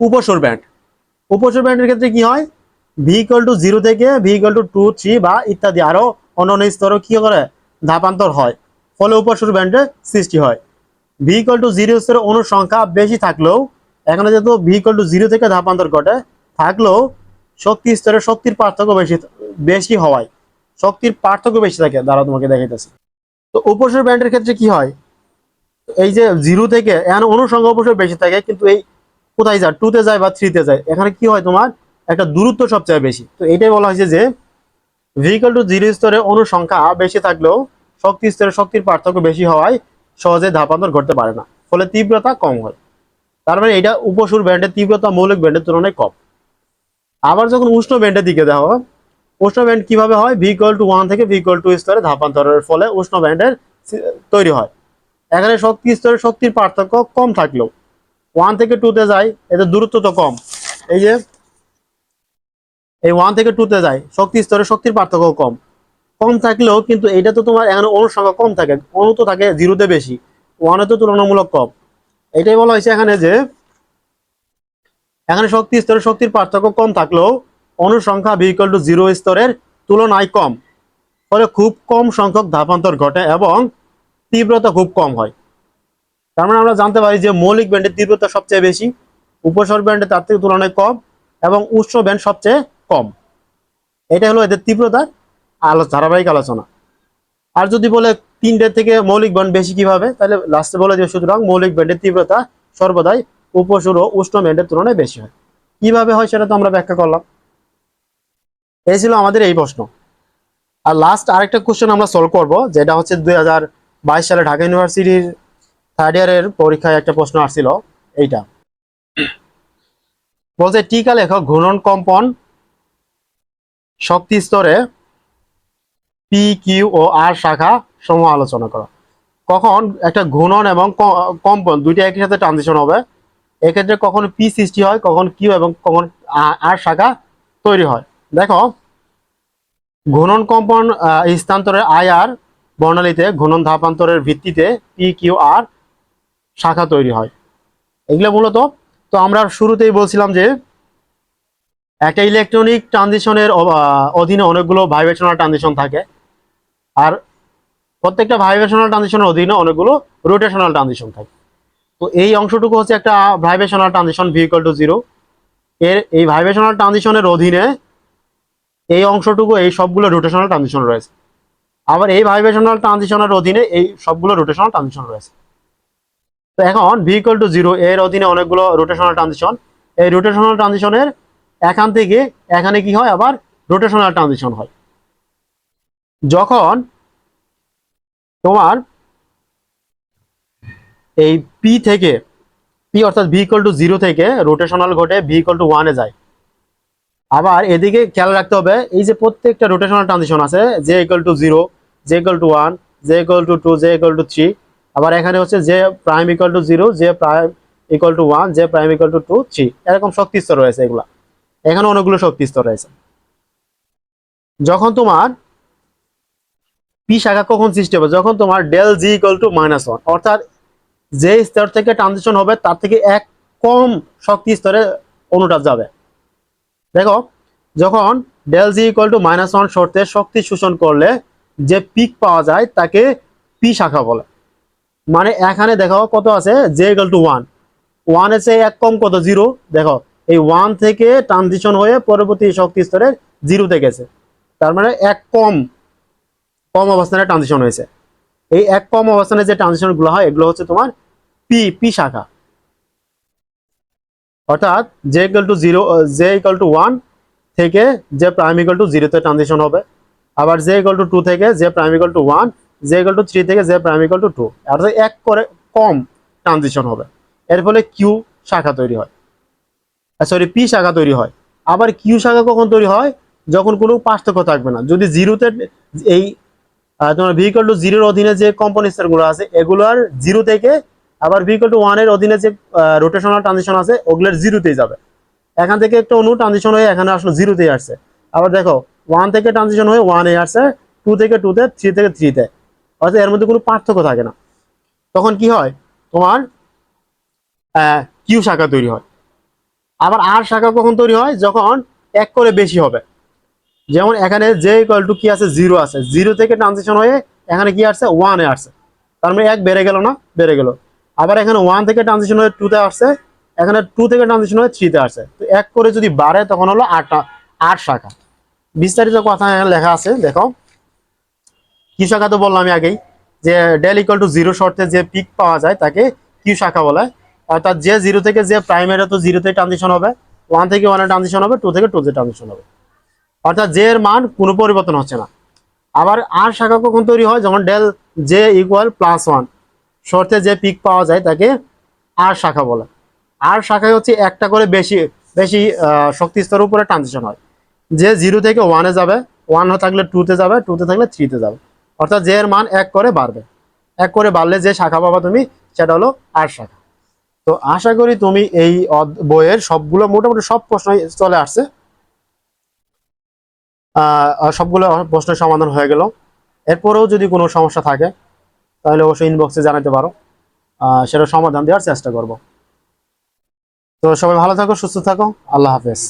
উপসুর ব্যান্ডের ক্ষেত্রে কি হয়, ভি ইকুয়াল টু 0 থেকে ভি ইকুয়াল টু 2, 3 বা ইত্যাদি আরো অন্যান্য স্তরেও কি করে ধাপান্তর হয়, ফলে উপসুর ব্যান্ডের সৃষ্টি হয়। ভি ইকুয়াল টু 0 স্তরে অণুর সংখ্যা বেশি থাকলেও, এখানে যেহেতু ভি ইকুয়াল টু 0 থেকে ধাপান্তর ঘটে থাকলেও শক্তি স্তরে শক্তির পার্থক্য বেশি হওয়ায় শক্তির পার্থক্য বেশি থাকে। দ্বারা তোমাকে দেখাইতেছি। তো উপসুর ব্যান্ডের ক্ষেত্রে কি হয়, এই যে 0 থেকে এখানে অণুর সংখ্যা অবশ্যই বেশি থাকে, কিন্তু এই কোথায় যায়, 2 তে যায় বা 3 তে যায়, এখানে কি হয় তোমার একটা দূরত্ব সবচেয়ে বেশি। তো এটাই বলা হয়েছে যে ভি ইকুয়াল টু 0 স্তরে অণুর সংখ্যা বেশি থাকলেও শক্তি স্তরে শক্তির পার্থক্য বেশি হওয়ায় সহজে ধাপান্তর ঘটতে পারে না, ফলে তীব্রতা কম হয়। তার মানে এটা উপসুর ব্যান্ডের তীব্রতা মৌলিক ব্যান্ডের তুলনায় কম। আবার যখন উষ্ণ ব্যান্ডের দিকে দেখো, উষ্ণ ব্যান্ড কিভাবে হয়, ভি ইকুয়াল টু 1 থেকে ভি ইকুয়াল টু স্তরে ধাপান্তরের ফলে উষ্ণ ব্যান্ডের তৈরি হয়। এখানে শক্তি স্তরে শক্তির পার্থক্য কম থাকলেও 1 থেকে 2 তে যায়, এদের দূরত্ব তো কম, এই যে এই 1 থেকে 2 তে যায়, শক্তি স্তরে শক্তির পার্থক্য কম কম থাকলেও কিন্তু এটা তো তোমার এখানে অণুর সংখ্যা কম থাকে, অণু তো থাকে 0 তে বেশি, 1 এ তো তুলনামূলক কম। এটাই বলা হয়েছে এখানে যে এখানে শক্তি স্তরে শক্তির পার্থক্য কম থাকলেও অণুর সংখ্যা ভি ইকুয়াল টু 0 স্তরের তুলনায় কম, ফলে খুব কম সংখ্যক ধাপান্তর ঘটে এবং তীব্রতা খুব কম হয়। তার মানে আমরা জানতে পারি যে মৌলিক ব্যান্ডের তীব্রতা সবচেয়ে বেশি, উপসর ব্যান্ডে তার থেকে তুলনায় কম এবং উষ্ণ ব্যান্ড সবচেয়ে কম। এটা হলো এদের তীব্রতার ধারাবাহিক আলোচনা। আর যদি বলে 3টে থেকে মৌলিক ব্যান্ড বেশি কিভাবে, তাহলে লাস্টে বলে যে সুতরাং মৌলিক ব্যান্ডের তীব্রতা সর্বদাই উপসর ও উষ্ণ ব্যান্ডের তুলনায় বেশি হয়। কিভাবে হয় সেটা তো আমরা ব্যাখ্যা করলাম। এই ছিল আমাদের এই প্রশ্ন। আর লাস্ট আরেকটা কোশ্চেন আমরা সলভ করব, যেটা হচ্ছে 2022 সালে ঢাকা ইউনিভার্সিটির 3rd ইয়ারের পরীক্ষায় একটা প্রশ্ন আসছিল। এইটা বলছে টিকা লেখক ঘূর্ণন কম্পন শক্তি স্তরে পি, কিউ ও আর শাখা সমূহ আলোচনা করো। কখন একটা ঘূর্ণন এবং কম্পন দুইটা একই সাথে ট্রানজিশন হবে, এক্ষেত্রে কখন পি সৃষ্টি হয়, কখন কিউ এবং কখন আর শাখা তৈরি হয়। দেখো, ঘূর্ণন কম্পন স্থানান্তরের আই আর বর্ণালীতে ঘূর্ণন ধাপান্তরের ভিত্তিতে পি, কিউ আর শাখা তৈরি হয়। এগুলো মূলত, তো আমরা শুরুতেই বলছিলাম যে একটা ইলেকট্রনিক ট্রানজিশনের অধীনে অনেকগুলো ভাইব্রেশনাল ট্রানজিশন থাকে, আর প্রত্যেকটা ভাইব্রেশনাল ট্রানজিশনের অধীনে অনেকগুলো রোটেশনাল ট্রানজিশন থাকে। তো এই অংশটুকু হচ্ছে একটা vibrational transition V equal to 0। এই ভাইব্রেশনাল ট্রানজিশনের অধীনে এই অংশটুকু, এই সবগুলো রোটেশনাল ট্রানজিশন রয়েছে। আবার এই ভাইব্রেশনাল ট্রানজিশনের অধীনে এই সবগুলো রোটেশনাল ট্রানজিশন রয়েছে। তো এখন ভি ইকুয়াল টু 0 এর অধীনে অনেকগুলো রোটেশনাল ট্রানজিশন, এই রোটেশনাল ট্রানজিশনের এখান থেকে এখানে কি হয়, আবার রোটেশনাল ট্রানজিশন হয়। যখন তোমার এই পি অর্থাৎ ভি ইকুয়াল টু 0 থেকে রোটেশনাল ঘটে ভি ইকুয়াল টু 1 এ যায়, আবার এদিকে খেয়াল রাখতে হবে, এই যে প্রত্যেকটা রোটেশনাল ট্রানজিশন আছে, J equal to 0, J equal to 1, J equal to 2, J equal to 3। আবার এখানে হচ্ছে J prime equal to 0, J prime equal to 1, J prime equal to 2, 3, এরকম শক্তি স্তর রয়েছে এগুলা। এখানে অনেকগুলো শক্তি স্তর রয়েছে। যখন তোমার পি শাখা কখন সৃষ্টি হবে, যখন তোমার ডেল জি ইকুয়াল টু -1, অর্থাৎ যে স্তর থেকে ট্রানজিশন হবে তার থেকে এক কম শক্তি স্তরে অনুটা যাবে। দেখো, যখন ডেল জি ইকুয়াল টু -1 শর্তে শক্তি শোষণ করলে যে পিক পাওয়া যায় তাকে পি শাখা বলে। মানে এখানে দেখো কত আছে, জে ইকুয়াল টু 1, 1 এর চেয়ে এক কম কত, 0। দেখো এই 1 থেকে ট্রানজিশন হয়ে পরবর্তী শক্তি স্তরে 0-তে গেছে, তার মানে এক কম কম অবস্থানে ট্রানজিশন হয়েছে। এই এক কম অবস্থানে যে ট্রানজিশন গুলো হয় এগুলো হচ্ছে তোমার পি পি শাখা। অর্থাৎ J equal to 0, J equal to 1 থেকে জে প্রাইম ইকুয়াল টু 0-তে ট্রানজিশন হবে। আবার জে ইকুয়াল টু 2 থেকে J prime equal to 1, J equal to 3 থেকে জে প্রাইম ইকুয়াল টু 2, অর্থাৎ এক করে কম ট্রানজিশন হবে। এর ফলে কিউ শাখা তৈরি হয়, সরি পি শাখা তৈরি হয়। আবার কিউ শাখা কখন তৈরি হয়, যখন কোনো পার্থক্য থাকবে না। যদি 0-তে এই তোমার ভি ইকুয়াল টু 0-এর অধীনে যে কম্পন স্তরগুলো আছে এগুলোর 0 থেকে, আবার ভি ইকুয়াল টু 1-এর অধীনে যে রোটেশনাল ট্রানজিশন আছে ওগুলোর 0-তেই যাবে। এখান থেকে একটা অণু ট্রানজিশন হয়ে এখানে আসলে 0-তেই আসছে। আবার দেখো 1 থেকে ট্রানজিশন হয়ে 1-এ আসছে, 2 থেকে 2-তে, 3 থেকে 3-তে, অর্থাৎ এর মধ্যে কোনো পার্থক্য থাকে না। তখন কি হয়, তোমার কিউ শাখা তৈরি হয়। আবার আর শাখা কখন তৈরি হয়, যখন এক করে বেশি হবে। যেমন এখানে জে ইকুয়াল টু কি আছে, 0 আছে, 0 থেকে ট্রানজিশন হয়ে এখানে কি আসছে, 1-এ আসছে, তার মানে এক বেড়ে গেল না, বেড়ে গেল। আবার এখানে 1 থেকে ট্রানজিশন হয়ে 2-তে আসছে, এখানে 2 থেকে ট্রানজিশন হয়ে 3-তে আসছে। তো এক করে যদি বাড়ে তখন হলো 8 শাখা। বিস্তারিত কথা এখানে লেখা আছে, দেখো কি শাখা তো বললাম আমি আগেই, যে ডেল ইকুয়াল টু 0 শর্তে যে পিক পাওয়া যায় তাকে কিউ শাখা বলে। অর্থাৎ যে 0 থেকে যে প্রাইমারি তো 0-তে ট্রানজিশন হবে, 1 থেকে 1-এ ট্রানজিশন হবে, 2 থেকে 2-তে ট্রানজিশন হবে, অর্থাৎ জে এর মান কোনো পরিবর্তন হচ্ছে না। আবার আর শাখা কখন তৈরি হয়, যখন ডেল জে ইকুয়াল +1 শর্তে যে পিক পাওয়া যায় তাকে আর শাখা বলে। আর শাখায় হচ্ছে একটা করে বেশি বেশি শক্তি স্তরের উপরে ট্রানজিশন হয়। যে 0 থেকে 1-এ যাবে, 1 থাকলে 2-তে যাবে, 2-তে থাকলে 3-তে যাবে, অর্থাৎ জে এর মান এক করে বাড়বে। এক করে বাড়লে যে শাখা পাবা তুমি সেটা হলো আর শাখা। তো আশা করি তুমি এই বইয়ের সবগুলো মোটামুটি সব প্রশ্ন চলে আসছে, সবগুলো প্রশ্নের সমাধান হয়ে গেল। এরপরেও যদি কোনো সমস্যা থাকে তাহলে অবশ্যই ইনবক্সে জানাতে পারো, সেটা সমাধান দেওয়ার চেষ্টা করব। তো সবাই ভালো থাকো, সুস্থ থাকো, আল্লাহ হাফেজ।